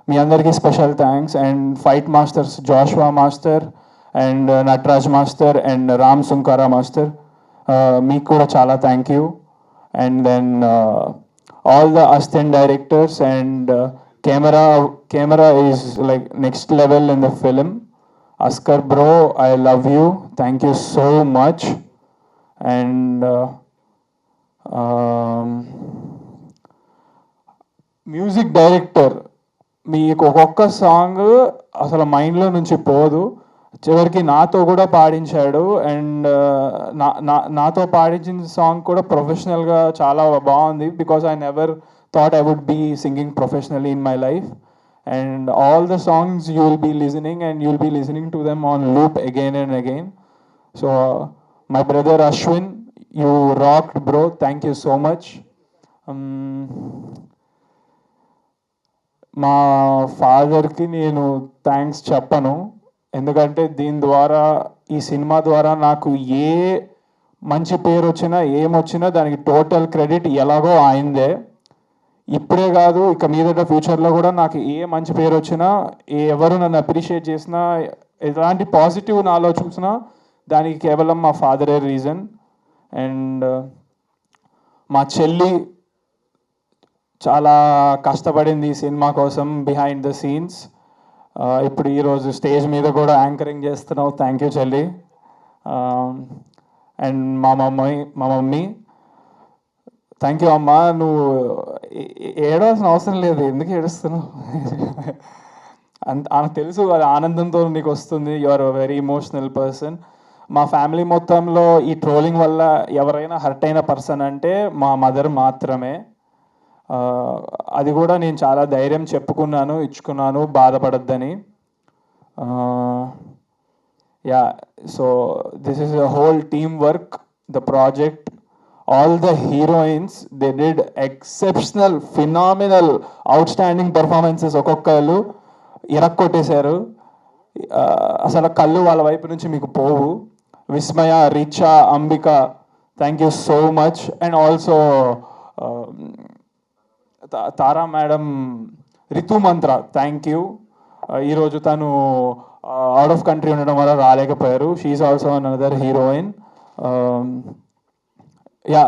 మీ అందరికీ special thanks. And fight masters Joshua master and Nataraj master and Ram Sunkara master, మీకు కూడా చాలా thank you. And then all the assistant directors and camera is like next level in the film. Askar bro, I love you, thank you so much. And music director, మీకు ఒక్కొక్క song అసలు మైండ్లో నుంచి పోదు, చివరికి నాతో కూడా పాడించాడు. అండ్ నాతో పాడించిన సాంగ్ కూడా ప్రొఫెషనల్గా చాలా బాగుంది. Because I never thought I would be singing professionally in my life. And all the songs you will be listening, and you will be listening to them on loop again and again. So my brother Ashwin, you rocked bro, thank you so much. మా ఫాదర్కి నేను thanks చెప్పను, ఎందుకంటే దీని ద్వారా, ఈ cinema ద్వారా నాకు ఏ మంచి పేరు వచ్చినా ఏమొచ్చినా దానికి టోటల్ క్రెడిట్ ఎలాగో ఆయనదే. ఇప్పుడే కాదు, ఇక మీదట ఫ్యూచర్లో కూడా నాకు ఏ మంచి పేరు వచ్చినా, ఎవరు నన్ను అప్రిషియేట్ చేసినా, ఎలాంటి పాజిటివ్ నాలో చూసినా దానికి కేవలం మా ఫాదరే రీజన్. అండ్ మా చెల్లి చాలా కష్టపడింది ఈ సినిమా కోసం బిహైండ్ ద సీన్స్. ఇప్పుడు ఈరోజు స్టేజ్ మీద కూడా యాంకరింగ్ చేస్తున్నావు, థ్యాంక్ యూ చెల్లి. అండ్ మా మమ్మీ థ్యాంక్ యూ అమ్మా. నువ్వు ఏడవలసిన అవసరం లేదు, ఎందుకు ఏడుస్తున్నావు? ఆమెకు తెలుసు అది ఆనందంతో నీకు వస్తుంది, you are a very emotional person. మా ఫ్యామిలీ మొత్తంలో ఈ ట్రోలింగ్ వల్ల ఎవరైనా హర్ట్ అయిన పర్సన్ అంటే మా మదర్ మాత్రమే. అది కూడా నేను చాలా ధైర్యం చెప్పుకున్నాను, ఇచ్చుకున్నాను, బాధపడద్దని. Yeah, so this is a whole team work, the project. All the heroines they did exceptional, phenomenal, outstanding performances. ఒక్కొక్కరు ఇరక్కొట్టేశారు, అసలు కళ్ళు వాళ్ళ వైపు నుంచి మీకు పోవు. Vismaya, Richa, Ambika, thank you so much. And also Tara madam, Ritu Mantra, thank you. ఈరోజు తను అవుట్ ఆఫ్ కంట్రీ ఉండడం వల్ల రాలేకపోయారు. She is also another heroine. Yeah,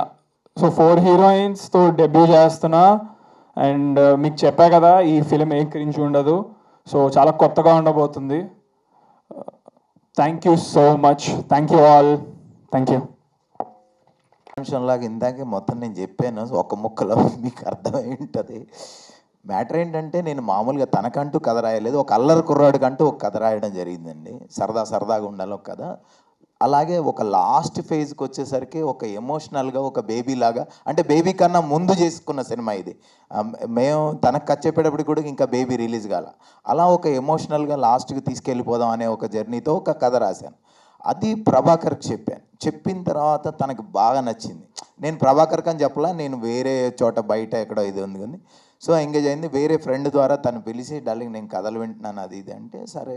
so 4 హీరోయిన్స్తో డెబ్యూ చేస్తున్నా. అండ్ మీకు చెప్పా కదా, ఈ ఫిలిం ఏ క్రింజ్ ఉండదు, సో చాలా కొత్తగా ఉండబోతుంది. Thank you so much, thank you all, thank you. లాగా ఇందాకే మొత్తం నేను చెప్పాను, ఒక ముక్కలో మీకు అర్థమై ఉంటుంది. మ్యాటర్ ఏంటంటే, నేను మామూలుగా తనకంటూ కథ రాయలేదు, ఒక అల్లరి కుర్రాడికంటూ ఒక కథ రాయడం జరిగిందండి. సరదాగా ఉండాలి ఒక కథ. అలాగే ఒక లాస్ట్ ఫేజ్కి వచ్చేసరికి ఒక ఎమోషనల్గా, ఒక బేబీ లాగా, అంటే బేబీ కన్నా ముందు చేసుకున్న సినిమా ఇది. మేము తనకు కచ్చేపేటప్పుడు కూడా ఇంకా బేబీ రిలీజ్ కాల. అలా ఒక ఎమోషనల్గా లాస్ట్కి తీసుకెళ్ళిపోదాం అనే ఒక జర్నీతో ఒక కథ రాశాను. అది ప్రభాకర్కి చెప్పాను. చెప్పిన తర్వాత తనకు బాగా నచ్చింది. నేను ప్రభాకర్కి అని చెప్పలా, నేను వేరే చోట బయట ఎక్కడో ఇది ఉంది కానీ, సో ఎంగేజ్ అయింది. వేరే ఫ్రెండ్ ద్వారా తను పిలిచి, డార్లింగ్ నేను కథలు వింటున్నాను అది ఇది అంటే, సరే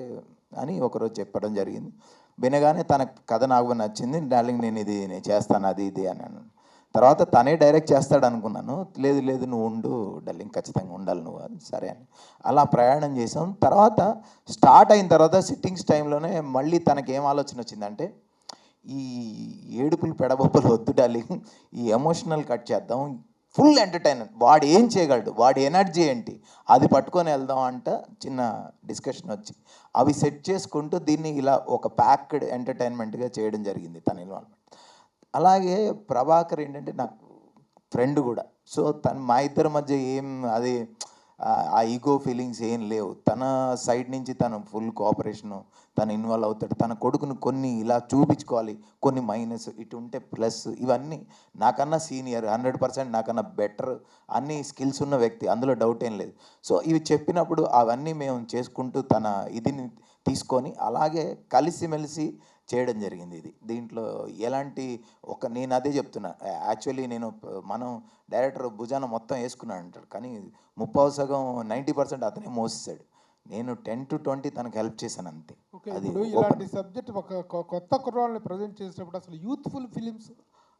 అని ఒకరోజు చెప్పడం జరిగింది. వినగానే తన కథ నాకు నచ్చింది. డార్లింగ్ నేను చేస్తాను అది ఇది అని అన్నాను. తర్వాత తనే డైరెక్ట్ చేస్తాడు అనుకున్నాను. లేదు నువ్వు ఉండు డార్లింగ్, ఖచ్చితంగా ఉండాలి నువ్వు అని, సరే అని అలా ప్రయాణం చేసాం. తర్వాత స్టార్ట్ అయిన తర్వాత సిట్టింగ్స్ టైంలోనే మళ్ళీ తనకి ఏం ఆలోచన వచ్చిందంటే, ఈ ఏడుపులు పెడబొప్పలు వద్దు డార్లింగ్, ఈ ఎమోషనల్ కట్ చేద్దాం, ఫుల్ ఎంటర్టైన్మెంట్, వాడు ఏం చేయగలడు, వాడి ఎనర్జీ ఏంటి అది పట్టుకొని వెళ్దాం అంట. చిన్న డిస్కషన్ వచ్చి అవి సెట్ చేసుకుంటూ దీన్ని ఇలా ఒక ప్యాక్డ్ ఎంటర్టైన్మెంట్గా చేయడం జరిగింది తన ఇన్వాల్వ్మెంట్. అలాగే ప్రభాకర్ ఏంటంటే నాకు ఫ్రెండ్ కూడా. సో మా ఇద్దరి మధ్య ఏం అది ఆ ఈగో ఫీలింగ్స్ ఏం లేవు. తన సైడ్ నుంచి తను ఫుల్ కోఆపరేషను, తను ఇన్వాల్వ్ అవుతాడు. తన కొడుకును కొన్ని ఇలా చూపించుకోవాలి, కొన్ని మైనస్, ఇటు ఉంటే ప్లస్, ఇవన్నీ నాకన్నా సీనియర్, 100% నాకన్నా బెటర్, అన్ని స్కిల్స్ ఉన్న వ్యక్తి, అందులో డౌట్ ఏం లేదు. సో ఇవి చెప్పినప్పుడు అవన్నీ మేము చేసుకుంటూ తన ఇదిని తీసుకొని అలాగే కలిసిమెలిసి చేయడం జరిగింది. దీంట్లో ఎలాంటి నేను అదే చెప్తున్నా, యాక్చువల్లీ మనం డైరెక్టర్ భుజాన మొత్తం వేసుకున్నాడు అంటాడు, కానీ 90% అతనే మోసేసాడు. నేను 10 to 20 తనకు హెల్ప్ చేశాను అంతే. అది ఇలాంటి సబ్జెక్ట్ ఒక కొత్త కుర్రాళ్ళని ప్రజెంట్ చేసినప్పుడు అసలు యూత్ఫుల్ ఫిలిమ్స్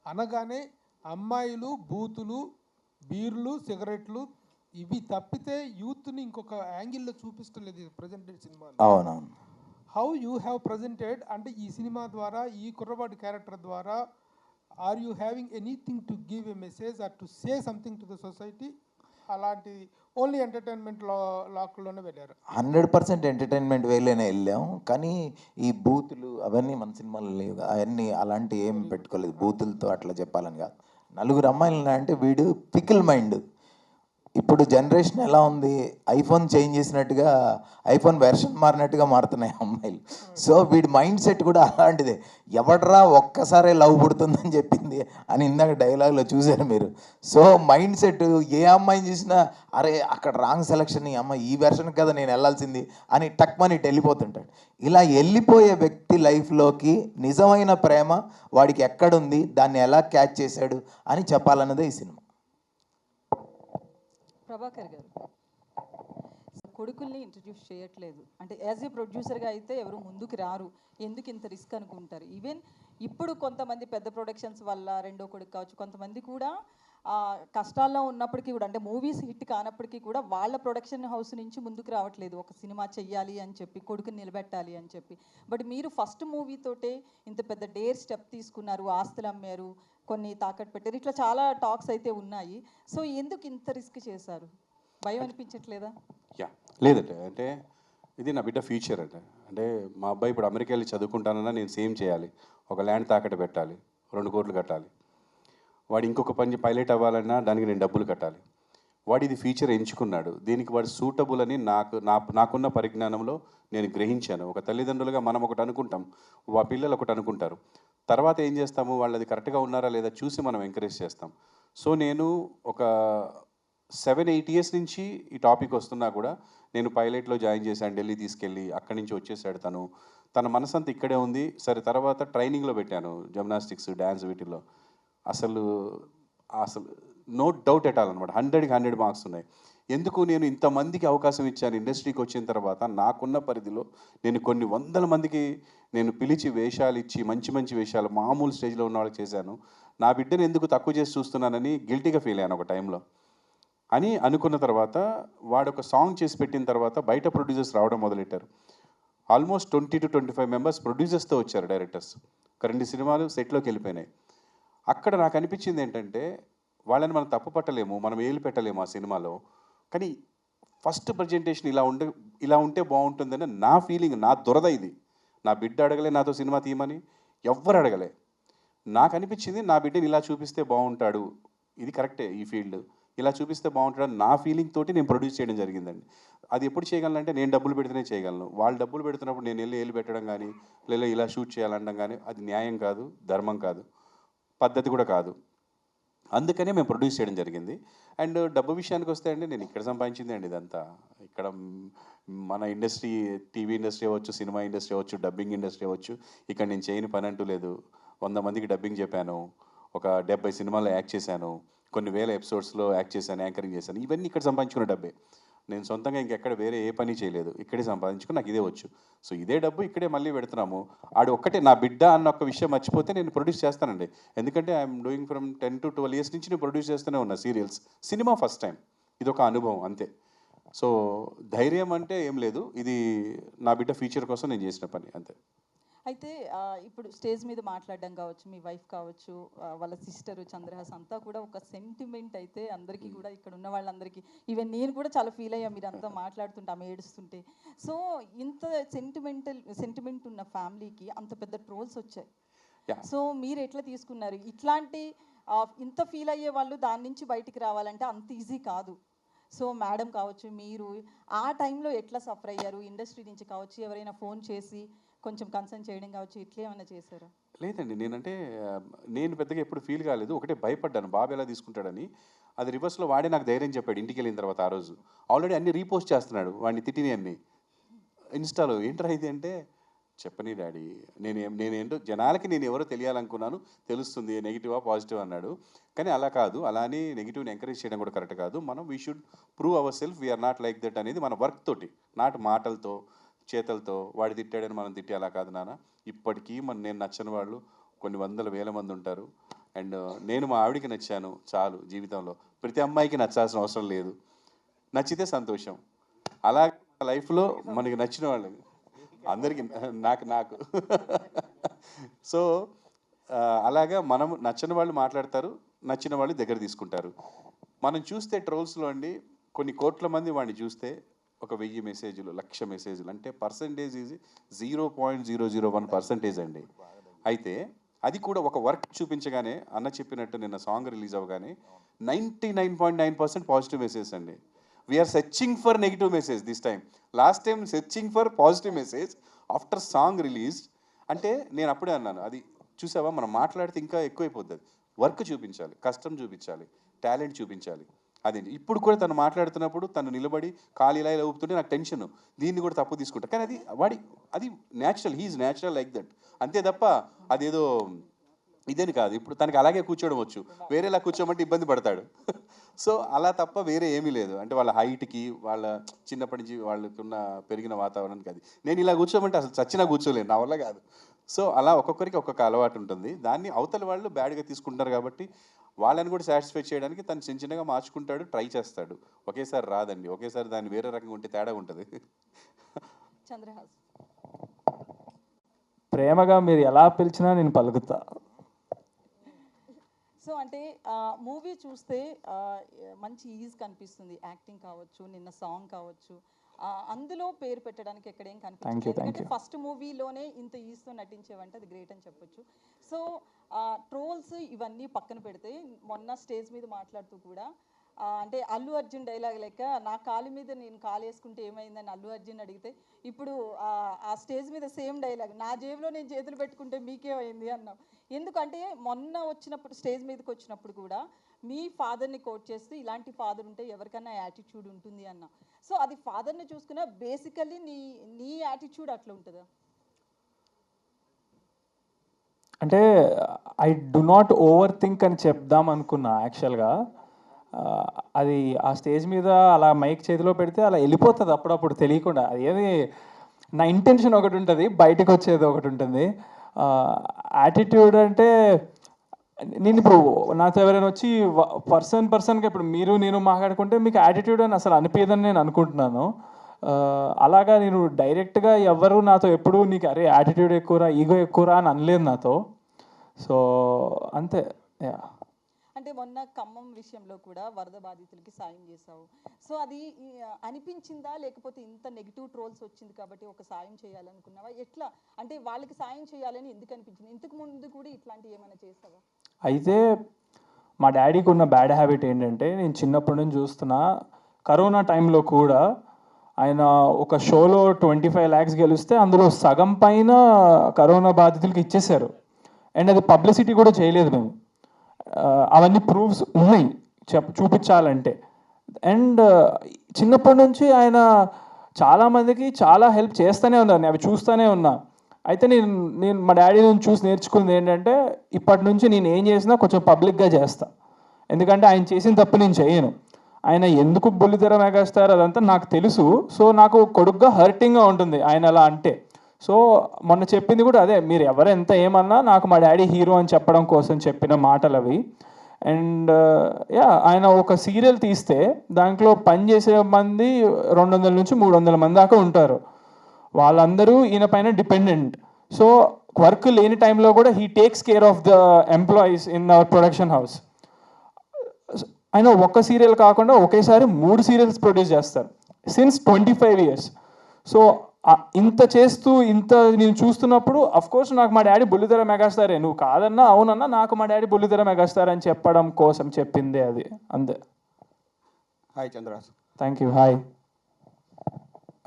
అనగానే అమ్మాయిలు, బూతులు, బీర్లు, సిగరెట్లు, ఇవి తప్పితే యూత్ని ఇంకొక యాంగిల్లో చూపిస్తూ లేదు ప్రజెంటెడ్ సినిమా. అవునవును. హౌ యూ హ్యావ్ ప్రజెంటెడ్, అంటే ఈ సినిమా ద్వారా, ఈ కుర్రవాడి క్యారెక్టర్ ద్వారా, are you having anything to give a message or to say something to the society? అలాంటి ఓన్లీ ఎంటర్టైన్మెంట్ లాక్లోనే వెళ్ళారు? 100% ఎంటర్టైన్మెంట్ వేలోనే వెళ్ళాం, కానీ ఈ బూతులు అవన్నీ మన సినిమాలో లేవు. అవన్నీ అలాంటి ఏం పెట్టుకోలేదు. బూతులతో అట్లా చెప్పాలని కాదు. 4 అమ్మాయిలు అంటే వీడు పికిల్ మైండ్, ఇప్పుడు జనరేషన్ ఎలా ఉంది, ఐఫోన్ చేంజ్ చేసినట్టుగా, ఐఫోన్ వెర్షన్ మారినట్టుగా మారుతున్నాయి అమ్మాయిలు. సో వీడి మైండ్ సెట్ కూడా అలాంటిదే. ఎవడరా ఒక్కసారే లవ్ పుడుతుందని చెప్పింది అని ఇందాక డైలాగ్లో చూశారు మీరు. సో మైండ్ సెట్ ఏ అమ్మాయిని చూసినా అరే అక్కడ రాంగ్ సెలక్షన్, ఈ అమ్మాయి ఈ వెర్షన్ కదా నేను వెళ్ళాల్సింది అని టక్మని ఇటు వెళ్ళిపోతుంటాడు. ఇలా వెళ్ళిపోయే వ్యక్తి లైఫ్లోకి నిజమైన ప్రేమ వాడికి ఎక్కడుంది, దాన్ని ఎలా క్యాచ్ చేశాడు అని చెప్పాలన్నదే ఈ సినిమా. ప్రభాకర్ గారు కొడుకుల్ని ఇంట్రడ్యూస్ చేయట్లేదు అంటే యాజ్ ఏ ప్రొడ్యూసర్గా అయితే ఎవరు ముందుకు రారు, ఎందుకు ఇంత రిస్క్ అనుకుంటారు. ఈవెన్ ఇప్పుడు కొంతమంది పెద్ద ప్రొడక్షన్స్ వల్ల రెండో కొడుకు కావచ్చు, కొంతమంది కూడా కష్టాల్లో ఉన్నప్పటికీ కూడా అంటే మూవీస్ హిట్ కానప్పటికీ కూడా వాళ్ళ ప్రొడక్షన్ హౌస్ నుంచి ముందుకు రావట్లేదు, ఒక సినిమా చెయ్యాలి అని చెప్పి, కొడుకుని నిలబెట్టాలి అని చెప్పి. బట్ మీరు ఫస్ట్ మూవీతోటే ఇంత పెద్ద డేర్ స్టెప్ తీసుకున్నారు, ఆస్తులు అమ్మారు, కొన్ని తాకట్టు పెట్టారు, ఇట్లా చాలా టాక్స్ అయితే ఉన్నాయి. సో ఎందుకు ఇంత రిస్క్ చేశారు, భయం అనిపించట్లేదా? లేదంటే అంటే ఇది నా బిడ్డ ఫ్యూచర్ అంటే మా అబ్బాయి ఇప్పుడు అమెరికా వెళ్ళి చదువుకుంటానన్నా నేను సేమ్ చేయాలి, ఒక ల్యాండ్ తాకట్టు పెట్టాలి, 2 కోట్లు కట్టాలి. వాడు ఇంకొక పని పైలట్ అవ్వాలన్నా దానికి నేను డబ్బులు కట్టాలి. వాడు ఇది ఫ్యూచర్ ఎంచుకున్నాడు, దీనికి వాడు సూటబుల్ అని నాకున్న పరిజ్ఞానంలో నేను గ్రహించాను. ఒక తల్లిదండ్రులుగా మనం ఒకటి అనుకుంటాం, ఆ పిల్లలు ఒకటి అనుకుంటారు. తర్వాత ఏం చేస్తాము, వాళ్ళది కరెక్ట్గా ఉన్నారా లేదా చూసి మనం ఎంకరేజ్ చేస్తాం. సో నేను ఒక 7-8 ఇయర్స్ నుంచి ఈ టాపిక్ వస్తున్నా కూడా నేను పైలట్లో జాయిన్ చేశాను, ఢిల్లీ తీసుకెళ్ళి అక్కడి నుంచి వచ్చేసాడు తన మనసంతా ఇక్కడే ఉంది. సరే తర్వాత ట్రైనింగ్లో పెట్టాను, జిమ్నాస్టిక్స్, డ్యాన్స్, వీటిల్లో అసలు నో డౌట్ ఎటాల్ అనమాట, 100కి 100 మార్క్స్ ఉన్నాయి. ఎందుకు నేను ఇంతమందికి అవకాశం ఇచ్చాను ఇండస్ట్రీకి వచ్చిన తర్వాత, నాకున్న పరిధిలో నేను కొన్ని వందల మందికి నేను పిలిచి వేషాలు ఇచ్చి మంచి మంచి వేషాలు మామూలు స్టేజ్లో ఉన్న వాళ్ళకి చేశాను. నా బిడ్డను ఎందుకు తక్కువ చేసి చూస్తున్నానని గిల్టీగా ఫీల్ అయ్యాను ఒక టైంలో. అని అనుకున్న తర్వాత వాడు ఒక సాంగ్ చేసి పెట్టిన తర్వాత బయట ప్రొడ్యూసర్స్ రావడం మొదలెట్టారు. ఆల్మోస్ట్ 20 to 25 మెంబర్స్ ప్రొడ్యూసర్స్తో వచ్చారు, డైరెక్టర్స్. ఒక 2 సినిమాలు సెట్లోకి వెళ్ళిపోయినాయి. అక్కడ నాకు అనిపించింది ఏంటంటే వాళ్ళని మనం తప్పు పట్టలేము, మనం ఏలు పెట్టలేము ఆ సినిమాలో. కానీ ఫస్ట్ ప్రజెంటేషన్ ఇలా ఉంటే బాగుంటుందని నా ఫీలింగ్, నా దురద ఇది. నా బిడ్డ అడగలే నాతో సినిమా తీయమని, ఎవ్వరు అడగలే. నాకు అనిపించింది నా బిడ్డని ఇలా చూపిస్తే బాగుంటాడు, ఇది కరెక్టే, ఈ ఫీల్డ్ ఇలా చూపిస్తే బాగుంటాడు నా ఫీలింగ్ తోటి నేను ప్రొడ్యూస్ చేయడం జరిగిందండి. అది ఎప్పుడు చేయగలనంటే నేను డబ్బులు పెడితేనే చేయగలను. వాళ్ళు డబ్బులు పెడుతున్నప్పుడు నేను వెళ్ళి ఏలు పెట్టడం కానీ లేదా ఇలా షూట్ చేయాలనడం కానీ అది న్యాయం కాదు, ధర్మం కాదు, పద్ధతి కూడా కాదు. అందుకనే మేము ప్రొడ్యూస్ చేయడం జరిగింది. అండ్ డబ్బు విషయానికి వస్తే అండి నేను ఇక్కడ సంపాదించింది అండి ఇదంతా. ఇక్కడ మన ఇండస్ట్రీ, టీవీ ఇండస్ట్రీ అవ్వచ్చు, సినిమా ఇండస్ట్రీ అవ్వచ్చు, డబ్బింగ్ ఇండస్ట్రీ అవ్వచ్చు, ఇక్కడ నేను చేయని పని అంటూ లేదు. 100 మందికి డబ్బింగ్ చెప్పాను, ఒక 70 సినిమాల్లో యాక్ట్ చేశాను, కొన్ని వేల ఎపిసోడ్స్లో యాక్ట్ చేశాను, యాంకరింగ్ చేశాను. ఇవన్నీ ఇక్కడ సంపాదించుకున్న డబ్బే. నేను సొంతంగా ఇంకెక్కడ వేరే ఏ పని చేయలేదు, ఇక్కడే సంపాదించుకుని నాకు ఇదే వచ్చు. సో ఇదే డబ్బు ఇక్కడే మళ్ళీ పెడుతున్నాము. ఆడు ఒక్కటే నా బిడ్డ అన్న ఒక విషయం మర్చిపోతే నేను ప్రొడ్యూస్ చేస్తానండి. ఎందుకంటే I'm doing from 10 to 12 years నుంచి నేను ప్రొడ్యూస్ చేస్తూనే ఉన్నా సీరియల్స్. సినిమా ఫస్ట్ టైం, ఇది ఒక అనుభవం అంతే. సో ధైర్యం అంటే ఏం లేదు, ఇది నా బిడ్డ ఫ్యూచర్ కోసం నేను చేసిన పని అంతే. అయితే ఇప్పుడు స్టేజ్ మీద మాట్లాడడం కావచ్చు, మీ వైఫ్ కావచ్చు, వాళ్ళ సిస్టరు చంద్రహాస్ అంతా కూడా ఒక సెంటిమెంట్ అయితే అందరికీ కూడా, ఇక్కడ ఉన్న వాళ్ళందరికీ, ఈవెన్ నేను కూడా చాలా ఫీల్ అయ్యా మీరు అంతా మాట్లాడుతుంటే, ఆమె ఏడుస్తుంటే. సో ఇంత సెంటిమెంట్ ఉన్న ఫ్యామిలీకి అంత పెద్ద ట్రోల్స్ వచ్చాయి. సో మీరు ఎట్లా తీసుకున్నారు? ఇట్లాంటి ఇంత ఫీల్ అయ్యే వాళ్ళు దాని నుంచి బయటికి రావాలంటే అంత ఈజీ కాదు. సో మేడం కావచ్చు, మీరు ఆ టైంలో ఎట్లా సఫర్ అయ్యారు? ఇండస్ట్రీ నుంచి కావచ్చు, ఎవరైనా ఫోన్ చేసి కొంచెం కన్సర్న్ చేయడం కావచ్చు, ఇట్లా ఏమైనా చేశారా? లేదండి, నేను పెద్దగా ఎప్పుడు ఫీల్ కాలేదు. ఒకటే భయపడ్డాను బాబు ఎలా తీసుకుంటాడని. అది రివర్స్లో వాడే నాకు ధైర్యం చెప్పాడు ఇంటికి వెళ్ళిన తర్వాత. ఆ రోజు ఆల్రెడీ అన్ని రీపోస్ట్ చేస్తున్నాడు, వాడిని తిట్టిని అన్ని ఇన్స్టాలో. ఏంట్రా ఇది అంటే, చెప్పని డాడీ నేనేంటో జనాలకి నేను ఎవరో తెలియాలనుకున్నాను, తెలుస్తుంది నెగిటివా పాజిటివ్ అన్నాడు. కానీ అలా కాదు, అలా అని నెగిటివ్ని ఎంకరేజ్ చేయడం కూడా కరెక్ట్ కాదు. మనం we should prove our self, we're not like that అనేది మన వర్క్ తోటి, నాట్ మాటలతో చేతలతో. వాడు తిట్టాడని మనం తిట్టే అలా కాదు నాన్న. ఇప్పటికీ నేను నచ్చని వాళ్ళు కొన్ని వందల వేల మంది ఉంటారు. అండ్ నేను మా ఆవిడికి నచ్చాను చాలు జీవితంలో. ప్రతి అమ్మాయికి నచ్చాల్సిన అవసరం లేదు, నచ్చితే సంతోషం. అలా లైఫ్లో మనకి నచ్చిన వాళ్ళు అందరికీ నాకు సో అలాగా మనం నచ్చని వాళ్ళు మాట్లాడతారు, నచ్చిన వాళ్ళు దగ్గర తీసుకుంటారు. మనం చూస్తే ట్రోల్స్లో అండి కొన్ని కోట్ల మంది వాడిని చూస్తే ఒక 1000 మెసేజ్లు, 1,00,000 మెసేజ్లు అంటే పర్సంటేజ్ ఈజ్ 0.001% అండి. అయితే అది కూడా ఒక వర్క్ చూపించగానే అన్న చెప్పినట్టు నిన్న సాంగ్ రిలీజ్ అవ్వగానే 99.9% పాజిటివ్ మెసేజ్ అండి. We're searching for negative message this time. Last time searching for positive message after song release. అంటే నేను అప్పుడే అన్నాను, అది చూసావా మనం మాట్లాడితే ఇంకా ఎక్కువైపోతుంది. వర్క్ చూపించాలి, కష్టం చూపించాలి, టాలెంట్ చూపించాలి. అది ఇప్పుడు కూడా తను మాట్లాడుతున్నప్పుడు తను నిలబడి కాలు ఇలా ఇలా ఊపుతుంటే నాకు టెన్షన్, దీన్ని కూడా తప్పు తీసుకుంటా. కానీ అది natural, he's natural like that. అంతే తప్ప అదేదో ఇదేని కాదు. ఇప్పుడు తనకి అలాగే కూర్చోవడం వచ్చు, వేరేలా కూర్చోమంటే ఇబ్బంది పడతాడు. సో అలా తప్ప వేరే ఏమీ లేదు. అంటే వాళ్ళ హైట్కి, వాళ్ళ చిన్నప్పటి నుంచి వాళ్ళకున్న పెరిగిన వాతావరణానికి అది. నేను ఇలా కూర్చోమంటే అసలు చచ్చినా కూర్చోలేను, నా వల్ల కాదు. సో అలా ఒక్కొక్కరికి ఒక్కొక్క అలవాటు ఉంటుంది. దాన్ని అవతల వాళ్ళు బ్యాడ్గా తీసుకుంటారు కాబట్టి వాళ్ళని కూడా సాటిస్ఫై చేయడానికి తను చిన్న చిన్నగా మార్చుకుంటాడు, ట్రై చేస్తాడు. ఒకేసారి రాదండి, ఒకేసారి దాన్ని వేరే రకంగా ఉంటే తేడా ఉంటుంది. చంద్రహాస్. ప్రేమగా మీరు ఎలా పిలిచినా నేను పలుకుతా. సో అంటే మూవీ చూస్తే మంచి ఈజ్ కనిపిస్తుంది, యాక్టింగ్ కావచ్చు, నిన్న సాంగ్ కావచ్చు, అందులో పేరు పెట్టడానికి ఎక్కడేం కనిపించలేదు. ఎందుకంటే ఫస్ట్ మూవీలోనే ఇంత ఈజ్తో నటించేవంటే అది గ్రేట్ అని చెప్పొచ్చు. సో ట్రోల్స్ ఇవన్నీ పక్కన పెడితే మొన్న స్టేజ్ మీద మాట్లాడుతూ కూడా అంటే అల్లు అర్జున్ డైలాగ్ లెక్క నా కాలు మీద నేను కాలు వేసుకుంటే ఏమైందని అల్లు అర్జున్ అడిగితే ఇప్పుడు ఆ స్టేజ్ మీద సేమ్ డైలాగ్, నా జేబులో నేను చేతులు పెట్టుకుంటే మీకేమైంది అన్నాం. ఎందుకంటే మొన్న వచ్చినప్పుడు స్టేజ్ మీదకి వచ్చినప్పుడు కూడా మీ ఫాదర్ని కోట్ చేస్తూ ఇలాంటి ఫాదర్ ఉంటే ఎవరికైనా యాటిట్యూడ్ ఉంటుంది అన్న. సో అది ఫాదర్ని చూసుకున్నా బేసికల్లీ నీ యాటిట్యూడ్ అట్లా ఉంటుందా? అంటే I do not over think అని చెప్దాం అనుకున్నా యాక్చువల్గా. అది ఆ స్టేజ్ మీద అలా మైక్ చేతిలో పెడితే అలా వెళ్ళిపోతుంది అప్పుడప్పుడు తెలియకుండా. అది ఏది నా ఇంటెన్షన్ ఒకటి ఉంటుంది, బయటకు వచ్చేది ఒకటి ఉంటుంది. యాటిట్యూడ్ అంటే నేను ఇప్పుడు నాతో ఎవరైనా వచ్చి పర్సన్గా ఇప్పుడు మీరు నేను మాట్లాడుకుంటే మీకు యాటిట్యూడ్ అని అసలు అనిపించదని నేను అనుకుంటున్నాను. అలాగా నేను డైరెక్ట్గా ఎవరు నాతో ఎప్పుడు నీకు అరే యాటిట్యూడ్ ఎక్కువరా, ఈగో ఎక్కువరా అని అనలేదు నాతో. సో అంతే. అంటే మొన్న ఖమ్మం విషయంలో కూడా వరద బాధితులకి సాయం చేశావు. సో అది అనిపించిందా, లేకపోతే ఇంత నెగిటివ్ ట్రోల్స్ వచ్చింది కాబట్టి ఒక సాయం చేయాలనుకున్నావా? ఎట్లా అంటే వాళ్ళకి సాయం చేయాలని ఎందుకు అనిపించింది? ఇంతకు ముందు కూడా ఇట్లాంటివి ఏమైనా చేసావా? అయితే మా డాడీకి ఉన్న బ్యాడ్ హ్యాబిట్ ఏంటంటే, నేను చిన్నప్పటి నుంచి చూస్తున్నా, కరోనా టైంలో కూడా ఆయన ఒక షోలో 25 lakhs గెలిస్తే అందులో సగం పైన కరోనా బాధితులకి ఇచ్చేశారు. అండ్ అది పబ్లిసిటీ కూడా చేయలేదు మేము. అవన్నీ ప్రూఫ్స్ ఉన్నాయి చూపించాలంటే. అండ్ చిన్నప్పటి నుంచి ఆయన చాలామందికి చాలా హెల్ప్ చేస్తూనే ఉన్నారు, అవి చూస్తూనే ఉన్నా. అయితే నేను మా డాడీ నుంచి చూసి నేర్చుకుంది ఏంటంటే, ఇప్పటి నుంచి నేను ఏం చేసినా కొంచెం పబ్లిక్గా చేస్తా. ఎందుకంటే ఆయన చేసిన తప్పు నేను చేయను. ఆయన ఎందుకు బుల్లితెర మెగాస్టార్ అదంతా నాకు తెలుసు. సో నాకు కొడుగ్గా హర్టింగ్గా ఉంటుంది ఆయన అలా అంటే. సో మొన్న చెప్పింది కూడా అదే, మీరు ఎవరు ఎంత ఏమన్నా నాకు మా డాడీ హీరో అని చెప్పడం కోసం చెప్పిన మాటలు అవి. అండ్ ఆయన ఒక సీరియల్ తీస్తే దాంట్లో పనిచేసే మంది 200 నుంచి 300 మంది దాకా ఉంటారు. వాళ్ళందరూ ఈయన పైన డిపెండెంట్. సో వర్క్ లేని టైంలో కూడా he takes care of the employees in our production house. ఆయన ఒక్క సీరియల్ కాకుండా ఒకేసారి 3 సీరియల్స్ ప్రొడ్యూస్ చేస్తారు సిన్స్ 25 years. సో ఇంత చేస్తూ ఇంత నేను చూస్తున్నప్పుడు అఫ్కోర్స్ నాకు మా డాడీ బుల్లితెర మెగాస్టారే, నువ్వు కాదన్నా అవునన్నా నాకు మా డాడీ బుల్లితెర మెగాస్టార్ అని చెప్పడం కోసం చెప్పిందే అది, అంతే. Hi Chandraraj. Thank you. Hi.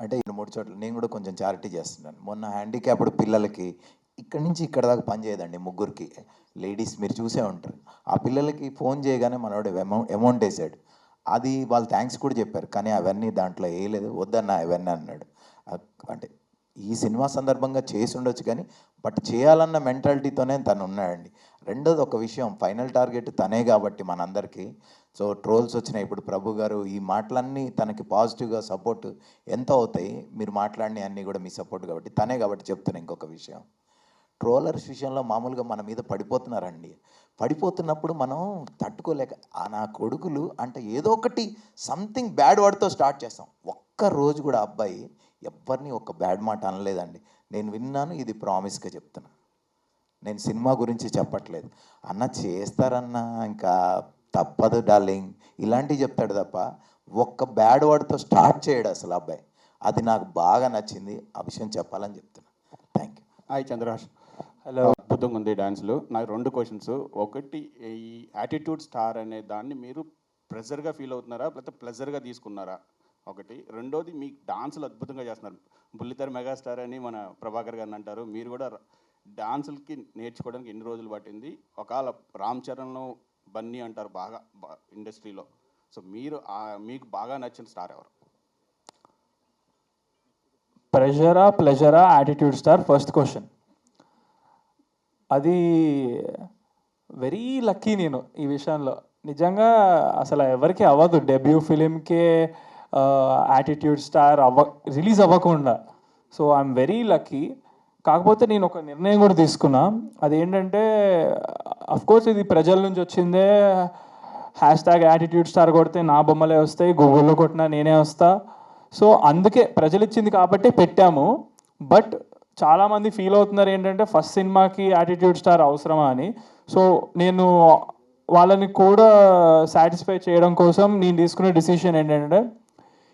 అంటే 2-3 చోట్ల నేను కూడా కొంచెం చారిటీ చేస్తున్నాను. మొన్న హ్యాండిక్యాప్డ్ పిల్లలకి ఇక్కడి నుంచి ఇక్కడ దాకా పని చేయదండి, ముగ్గురికి లేడీస్ మీరు చూసే ఉంటారు. ఆ పిల్లలకి ఫోన్ చేయగానే మనోడు అమౌంట్ వేసాడు. అది వాళ్ళు థ్యాంక్స్ కూడా చెప్పారు, కానీ అవన్నీ దాంట్లో వేయలేదు, వద్దన్న అవన్నీ అన్నాడు. అంటే ఈ సినిమా సందర్భంగా చేసి ఉండొచ్చు కానీ బట్ చేయాలన్న మెంటాలిటీతోనే తను ఉన్నాడండి. రెండోది ఒక విషయం, ఫైనల్ టార్గెట్ తనే కాబట్టి మనందరికీ. సో ట్రోల్స్ వచ్చినాయి, ఇప్పుడు ప్రభు గారు ఈ మాటలన్నీ తనకి పాజిటివ్గా సపోర్ట్ ఎంత అవుతాయి, మీరు మాట్లాడిన అన్నీ కూడా మీ సపోర్ట్ కాబట్టి తనే కాబట్టి చెప్తున్నా. ఇంకొక విషయం, ట్రోలర్స్ విషయంలో మామూలుగా మన మీద పడిపోతున్నారండి. పడిపోతున్నప్పుడు మనం తట్టుకోలేక నా కొడుకులు అంటే ఏదో ఒకటి సంథింగ్ బ్యాడ్ వర్డ్తో స్టార్ట్ చేస్తాం. ఒక్క రోజు కూడా అబ్బాయి ఎవరిని ఒక బ్యాడ్ మాట అనలేదండి. నేను విన్నాను, ఇది ప్రామిస్గా చెప్తున్నా. నేను సినిమా గురించి చెప్పట్లేదు. అన్న చేస్తారన్నా ఇంకా తప్పదు డార్లింగ్ ఇలాంటివి చెప్తాడు తప్ప ఒక్క బ్యాడ్ వర్డ్తో స్టార్ట్ చేయడు అసలు అబ్బాయి. అది నాకు బాగా నచ్చింది, ఆ విషయం చెప్పాలని చెప్తున్నా. Thank you. Hi Chandraraj. Hello. అద్భుతంగా ఉంది డ్యాన్స్లో. నాకు 2 క్వశ్చన్స్. ఒకటి, ఈ యాటిట్యూడ్ స్టార్ అనే దాన్ని మీరు ప్రెజర్గా ఫీల్ అవుతున్నారా, లేకపోతే ప్లెజర్గా తీసుకున్నారా? ఒకటి. రెండోది, మీ డాన్సులు అద్భుతంగా చేస్తున్నారు. బుల్లితెర మెగాస్టార్ అని మన ప్రభాకర్ గారిని అంటారు. మీరు కూడా డాన్సులకి నేర్చుకోవడానికి ఎన్ని రోజులు పట్టింది? ఒకవేళ రామ్ చరణ్, బన్నీ అంటారు బాగా ఇండస్ట్రీలో. సో మీరు మీకు బాగా నచ్చిన స్టార్ ఎవరు? ప్రెషరా ప్లెజరా యాటిట్యూడ్ స్టార్ ఫస్ట్ క్వశ్చన్. అది వెరీ లక్కీ నేను ఈ విషయంలో. నిజంగా అసలు ఎవరికి అవ్వదు డెబ్యూ ఫిలింకే యాటిట్యూడ్ స్టార్ రిలీజ్ అవ్వకుండా. So I'm very lucky. కాకపోతే నేను ఒక నిర్ణయం కూడా తీసుకున్నా. అదేంటంటే అఫ్కోర్స్ ఇది ప్రజల నుంచి వచ్చిందే. హ్యాష్ట్యాగ్ యాటిట్యూడ్ స్టార్ కొడితే నా బొమ్మలే వస్తాయి, గూగుల్లో కొట్టినా నేనే వస్తా. సో అందుకే ప్రజలు ఇచ్చింది కాబట్టి పెట్టాము. బట్ చాలామంది ఫీల్ అవుతున్నారు ఏంటంటే ఫస్ట్ సినిమాకి యాటిట్యూడ్ స్టార్ అవసరమా అని. సో నేను వాళ్ళని కూడా సాటిస్ఫై చేయడం కోసం నేను తీసుకునే డిసిషన్ ఏంటంటే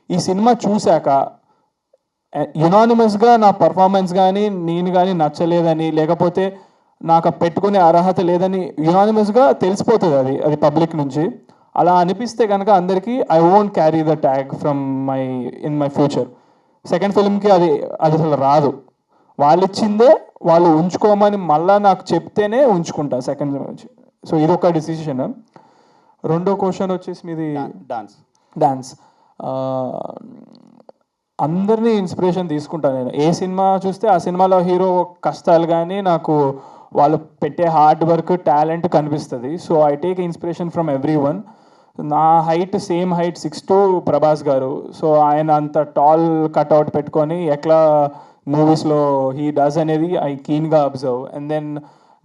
ఈ సినిమా చూశాక యునానిమస్గా నా పర్ఫార్మెన్స్ కానీ నేను కానీ నచ్చలేదని, లేకపోతే నాకు పెట్టుకునే అర్హత లేదని యునానిమస్గా తెలిసిపోతుంది అది పబ్లిక్ నుంచి. అలా అనిపిస్తే కనుక అందరికీ I won't carry the tag from in my future. Second ఫిల్మ్కి అది అసలు రాదు. వాళ్ళు ఇచ్చిందే వాళ్ళు ఉంచుకోమని మళ్ళీ నాకు చెప్తేనే ఉంచుకుంటా సెకండ్ నుంచి. సో ఇది ఒక డిసిషన్. రెండో క్వశ్చన్ వచ్చేసి మీది డాన్స్. అందరినీ ఇన్స్పిరేషన్ తీసుకుంటాను నేను. ఏ సినిమా చూస్తే ఆ సినిమాలో హీరో కష్టాలు కానీ నాకు వాళ్ళు పెట్టే హార్డ్ వర్క్, టాలెంట్ కనిపిస్తుంది. So I take inspiration from everyone. నా హైట్ సేమ్ హైట్ 6'2" ప్రభాస్ గారు. సో ఆయన అంత టాల్ కట్అవుట్ పెట్టుకొని ఎట్లా మూవీస్లో హీ డస్ అనేది ఐ కీన్గా observe. And then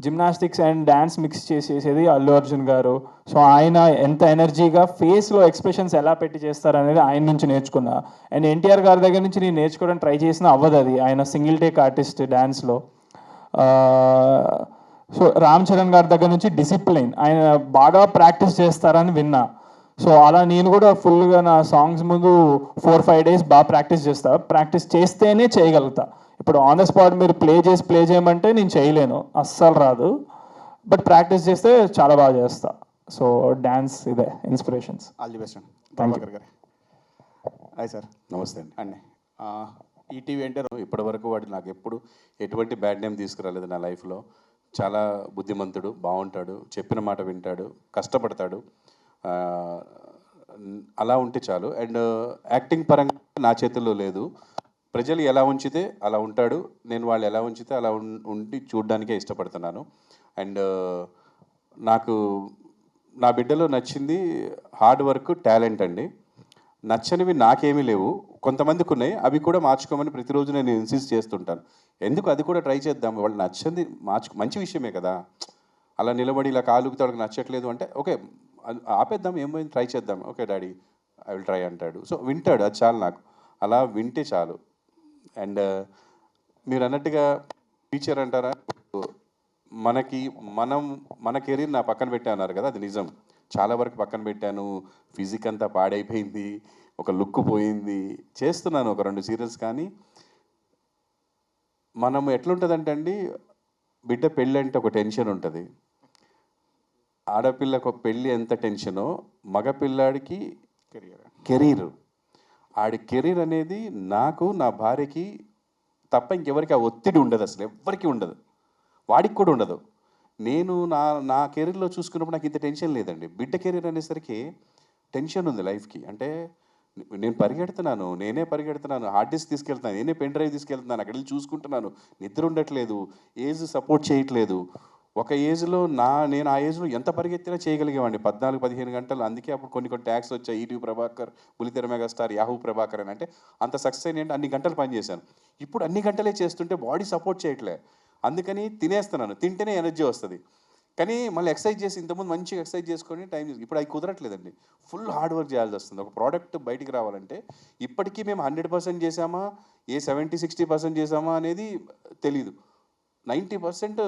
gymnastics and dance mix చేసేది అల్లు అర్జున్ గారు. సో ఆయన ఎంత ఎనర్జీగా ఫేస్లో ఎక్స్ప్రెషన్స్ ఎలా పెట్టి చేస్తారనేది ఆయన నుంచి నేర్చుకున్నా. అండ్ ఎన్టీఆర్ గారి దగ్గర నుంచి నేను నేర్చుకోవడానికి ట్రై చేసిన అవ్వదు. అది ఆయన సింగిల్ టేక్ ఆర్టిస్ట్ డ్యాన్స్లో. సో రామ్ చరణ్ గారి దగ్గర నుంచి డిసిప్లైన్, ఆయన బాగా ప్రాక్టీస్ చేస్తారని విన్నా. సో అలా నేను కూడా ఫుల్గా నా సాంగ్స్ ముందు 4-5 days బాగా ప్రాక్టీస్ చేస్తా. ప్రాక్టీస్ చేస్తేనే చేయగలుగుతా. ఇప్పుడు ఆన్ ద స్పాట్ మీరు ప్లే చేయమంటే నేను చేయలేను, అస్సలు రాదు. బట్ ప్రాక్టీస్ చేస్తే చాలా బాగా చేస్తా. సో డ్యాన్స్ ఇదే ఇన్స్పిరేషన్స్. ఆల్ ది బెస్ట్ అండి. ప్రభాకర్ గారు. Hi sir. నమస్తే అండి. ఈటీవీ అంటే ఇప్పటివరకు వాడు నాకు ఎప్పుడు ఎటువంటి బ్యాడ్ నేమ్ తీసుకురాలేదు నా లైఫ్లో. చాలా బుద్ధిమంతుడు, బాగుంటాడు, చెప్పిన మాట వింటాడు, కష్టపడతాడు. అలా ఉంటే చాలు. అండ్ యాక్టింగ్ పరంగా నా చేతుల్లో లేదు. ప్రజలు ఎలా ఉంచితే అలా ఉంటాడు. నేను వాళ్ళు ఎలా ఉంచితే అలా ఉండి చూడ్డానికే ఇష్టపడుతున్నాను. అండ్ నాకు నా బిడ్డలో నచ్చింది హార్డ్ వర్క్, టాలెంట్ అండి. నచ్చనివి నాకేమీ లేవు, కొంతమందికి ఉన్నాయి. అవి కూడా మార్చుకోమని ప్రతిరోజు నేను ఇన్సిస్ట్ చేస్తుంటాను. ఎందుకు అది కూడా ట్రై చేద్దాం, వాళ్ళు నచ్చింది మంచి విషయమే కదా. అలా నిలబడి ఇలా కాలుకి వాళ్ళకి నచ్చట్లేదు అంటే ఓకే ఆపేద్దాం, ఏమైంది, ట్రై చేద్దాం. Okay daddy I will try అంటాడు. సో వింటాడు, అది చాలు నాకు. అలా వింటే చాలు. అండ్ మీరు అన్నట్టుగా టీచర్ అంటారా, మన కెరీర్ నా పక్కన పెట్టా అన్నారు కదా, అది నిజం. చాలా వరకు పక్కన పెట్టాను. ఫిజిక్ అంతా పాడైపోయింది, ఒక లుక్ పోయింది. చేస్తున్నాను ఒక 2 సీరియల్స్. కానీ మనం ఎట్లుంటుందంటే అండి, బిడ్డ పెళ్ళి అంటే ఒక టెన్షన్ ఉంటుంది. ఆడపిల్లకు పెళ్ళి ఎంత టెన్షనో మగపిల్లాడికి కెరీర్. ఆడి కెరీర్ అనేది నాకు, నా భార్యకి తప్ప ఇంకెవరికి ఆ ఒత్తిడి ఉండదు, అసలు ఎవ్వరికి ఉండదు, వాడికి కూడా ఉండదు. నేను నా కెరీర్లో చూసుకున్నప్పుడు నాకు ఇంత టెన్షన్ లేదండి. బిడ్డ కెరీర్ అనేసరికి టెన్షన్ ఉంది లైఫ్కి. అంటే నేను పరిగెడుతున్నాను, హార్డ్ డిస్క్ తీసుకెళ్తున్నాను, నేనే పెన్ డ్రైవ్ తీసుకెళ్తున్నాను, అక్కడికి వెళ్ళి చూసుకుంటున్నాను, నిద్ర ఉండట్లేదు, ఏజ్ సపోర్ట్ చేయట్లేదు. ఒక ఏజ్లో నేను ఆ ఏజ్లో ఎంత పరిగెత్తినా చేయగలిగేవాడిని, 14-15 గంటలు. అందుకే అప్పుడు కొన్ని ట్యాగ్స్ వచ్చాయి, ఈటీవీ ప్రభాకర్, బుల్లితెర మెగాస్టార్, యాహూ ప్రభాకర్ అని. అంటే అంత సక్సెస్ అయిన అన్ని గంటలు పనిచేశాను. ఇప్పుడు అన్ని గంటలే చేస్తుంటే బాడీ సపోర్ట్ చేయట్లే. అందుకని తినేస్తున్నాను, తింటేనే ఎనర్జీ వస్తుంది. కానీ మళ్ళీ ఎక్సర్సైజ్ చేసి, ఇంతకుముందు మంచిగా ఎక్సర్సైజ్ చేసుకొని టైం ఇప్పుడు అవి కుదరట్లేదండి. ఫుల్ హార్డ్ వర్క్ చేయాల్సి వస్తుంది. ఒక ప్రోడక్ట్ బయటికి రావాలంటే ఇప్పటికీ మేము 100% చేసామా, 70-60% చేసామా అనేది తెలీదు. 90%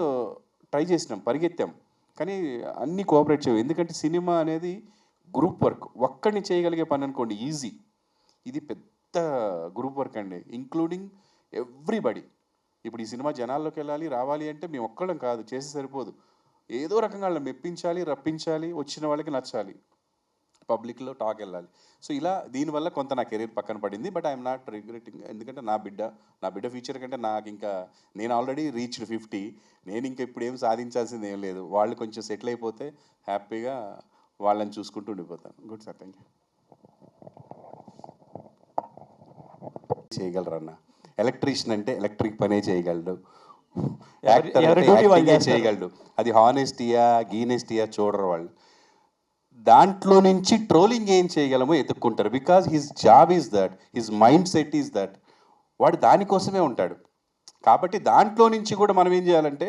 ట్రై చేసినాం, పరిగెత్తాం, కానీ అన్నీ కోఆపరేట్ చేయవు. ఎందుకంటే సినిమా అనేది గ్రూప్ వర్క్. ఒక్కడిని చేయగలిగే పని అనుకోండి ఈజీ. ఇది పెద్ద గ్రూప్ వర్క్ అండి, ఇంక్లూడింగ్ ఎవ్రీబడి. ఇప్పుడు ఈ సినిమా జనాల్లోకి వెళ్ళాలి రావాలి అంటే మేము ఒక్కళ్ళం కాదు, చేసి సరిపోదు. ఏదో రకంగా వాళ్ళని మెప్పించాలి, రప్పించాలి, వచ్చిన వాళ్ళకి నచ్చాలి, పబ్లిక్లో టాక్ వెళ్ళాలి. సో ఇలా దీనివల్ల కొంత నా కెరీర్ పక్కన పడింది. బట్ ఐఎమ్ నాట్ రిగ్రెటింగ్, ఎందుకంటే నా బిడ్డ ఫ్యూచర్ కంటే నాకు ఇంకా, నేను ఆల్రెడీ రీచ్డ్ 50, నేను ఇంకా ఇప్పుడు ఏం సాధించాల్సింది ఏం లేదు. వాళ్ళు కొంచెం సెటిల్ అయిపోతే హ్యాపీగా వాళ్ళని చూసుకుంటూ ఉండిపోతాను. Good sir, thank you. చేయగలరన్న, ఎలక్ట్రీషియన్ అంటే ఎలక్ట్రిక్ పనే చేయగలడు, యాక్టర్ అంటే యాక్టింగే చేయగలడు. అది హానెస్టీయా గీనెస్టీయా చూడరు వాళ్ళు. దాంట్లో నుంచి ట్రోలింగ్ ఏం చేయగలమో ఎత్తుక్కుంటారు. Because his job is that, his mindset is that. వాడు దానికోసమే ఉంటాడు. కాబట్టి దాంట్లో నుంచి కూడా మనం ఏం చేయాలంటే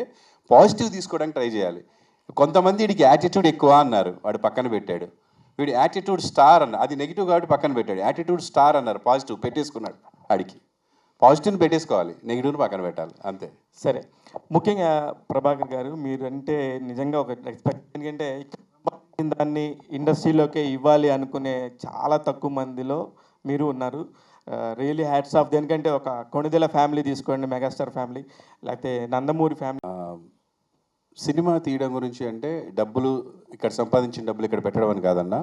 పాజిటివ్ తీసుకోవడానికి ట్రై చేయాలి. కొంతమంది వీడికి యాటిట్యూడ్ ఎక్కువ అన్నారు, వాడు పక్కన పెట్టాడు. వీడు యాటిట్యూడ్ స్టార్ అన్న, అది నెగిటివ్ కాబట్టి పక్కన పెట్టాడు. యాటిట్యూడ్ స్టార్ అన్నారు, పాజిటివ్ పెట్టేసుకున్నాడు. వాడికి పాజిటివ్ని పెట్టేసుకోవాలి, నెగిటివ్ని పక్కన పెట్టాలి, అంతే. సరే, ముఖ్యంగా ప్రభాకర్ గారు మీరంటే నిజంగా ఒక రెస్పెక్ట్. ఎందుకంటే దాన్ని ఇండస్ట్రీలోకే ఇవ్వాలి అనుకునే చాలా తక్కువ మందిలో మీరు ఉన్నారు. Really hats off. దేనికంటే ఒక కొణిదెల ఫ్యామిలీ తీసుకోండి, మెగాస్టార్ ఫ్యామిలీ, లేకపోతే నందమూరి ఫ్యామిలీ. సినిమా తీయడం గురించి అంటే డబ్బులు ఇక్కడ సంపాదించిన డబ్బులు ఇక్కడ పెట్టడం అని కాదన్నా.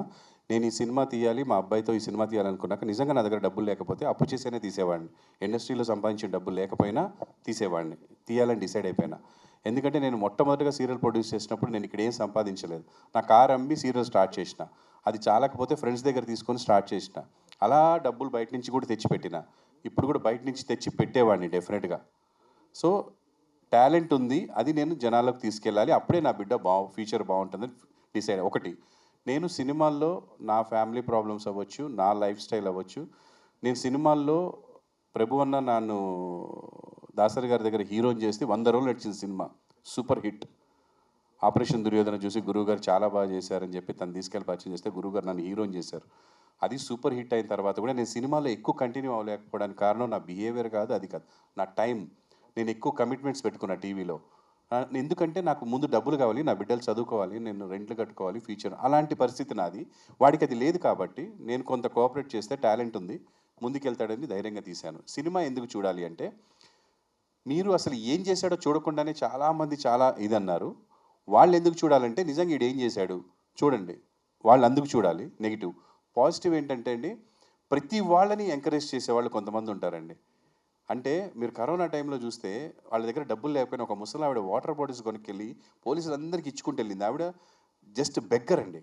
నేను ఈ సినిమా తీయాలి, మా అబ్బాయితో ఈ సినిమా తీయాలనుకున్నాక నిజంగా నా దగ్గర డబ్బులు లేకపోతే అప్పు చేసేనే తీసేవాడిని. ఇండస్ట్రీలో సంపాదించిన డబ్బులు లేకపోయినా తీసేవాడిని, తీయాలని డిసైడ్ అయిపోయినా. ఎందుకంటే నేను మొట్టమొదటిగా సీరియల్ ప్రొడ్యూస్ చేసినప్పుడు నేను ఇక్కడ ఏం సంపాదించలేదు. నా కార్ అమ్మి సీరియల్ స్టార్ట్ చేసిన, అది చాలకపోతే ఫ్రెండ్స్ దగ్గర తీసుకొని స్టార్ట్ చేసిన. అలా డబ్బులు బయట నుంచి కూడా తెచ్చిపెట్టిన, ఇప్పుడు కూడా బయట నుంచి తెచ్చి పెట్టేవాడిని డెఫినెట్గా. సో టాలెంట్ ఉంది, అది నేను జనాలకు తీసుకెళ్ళాలి, అప్పుడే నా బిడ్డ ఫ్యూచర్ బాగుంటుందని డిసైడ్. ఒకటి, నేను సినిమాల్లో నా ఫ్యామిలీ ప్రాబ్లమ్స్ అవ్వచ్చు, నా లైఫ్ స్టైల్ అవ్వచ్చు. నేను సినిమాల్లో ప్రభు అన్న నన్ను దాసరి గారి దగ్గర హీరోని చేస్తే 100 రోజులు నడిచింది cinema, super hit. Operation Duryodhana చూసి గురువుగారు చాలా బాగా చేశారని చెప్పి తను తీసుకెళ్ళి పరిచయం చేస్తే గురువుగారు నన్ను హీరోని చేశారు. అది సూపర్ హిట్ అయిన తర్వాత కూడా నేను సినిమాలో ఎక్కువ కంటిన్యూ అవ్వలేకపోవడానికి కారణం నా బిహేవియర్ కాదు, అది కాదు, నా టైం. నేను ఎక్కువ కమిట్మెంట్స్ పెట్టుకున్నా టీవీలో. ఎందుకంటే నాకు ముందు డబ్బులు కావాలి, నా బిడ్డలు చదువుకోవాలి, నేను రెంట్లు కట్టుకోవాలి, ఫ్యూచర్. అలాంటి పరిస్థితి నాది. వాడికి అది లేదు కాబట్టి నేను కొంత కోఆపరేట్ చేస్తే టాలెంట్ ఉంది, ముందుకెళ్తాడని ధైర్యంగా తీశాను. సినిమా ఎందుకు చూడాలి అంటే, మీరు అసలు ఏం చేశాడో చూడకుండానే చాలామంది చాలా ఇదన్నారు. వాళ్ళు ఎందుకు చూడాలంటే నిజంగా ఈడు ఏం చేశాడు చూడండి, వాళ్ళు అందుకు చూడాలి. నెగిటివ్. పాజిటివ్ ఏంటంటే అండి, ప్రతి వాళ్ళని ఎంకరేజ్ చేసేవాళ్ళు కొంతమంది ఉంటారండి. అంటే మీరు కరోనా టైంలో చూస్తే వాళ్ళ దగ్గర డబ్బులు లేకపోయినా ఒక ముసలి ఆవిడ వాటర్ బాటిల్స్ కొనుక్కెళ్ళి పోలీసులు అందరికీ ఇచ్చుకుంటూ వెళ్ళింది. ఆవిడ జస్ట్ బెగ్గర్ అండి.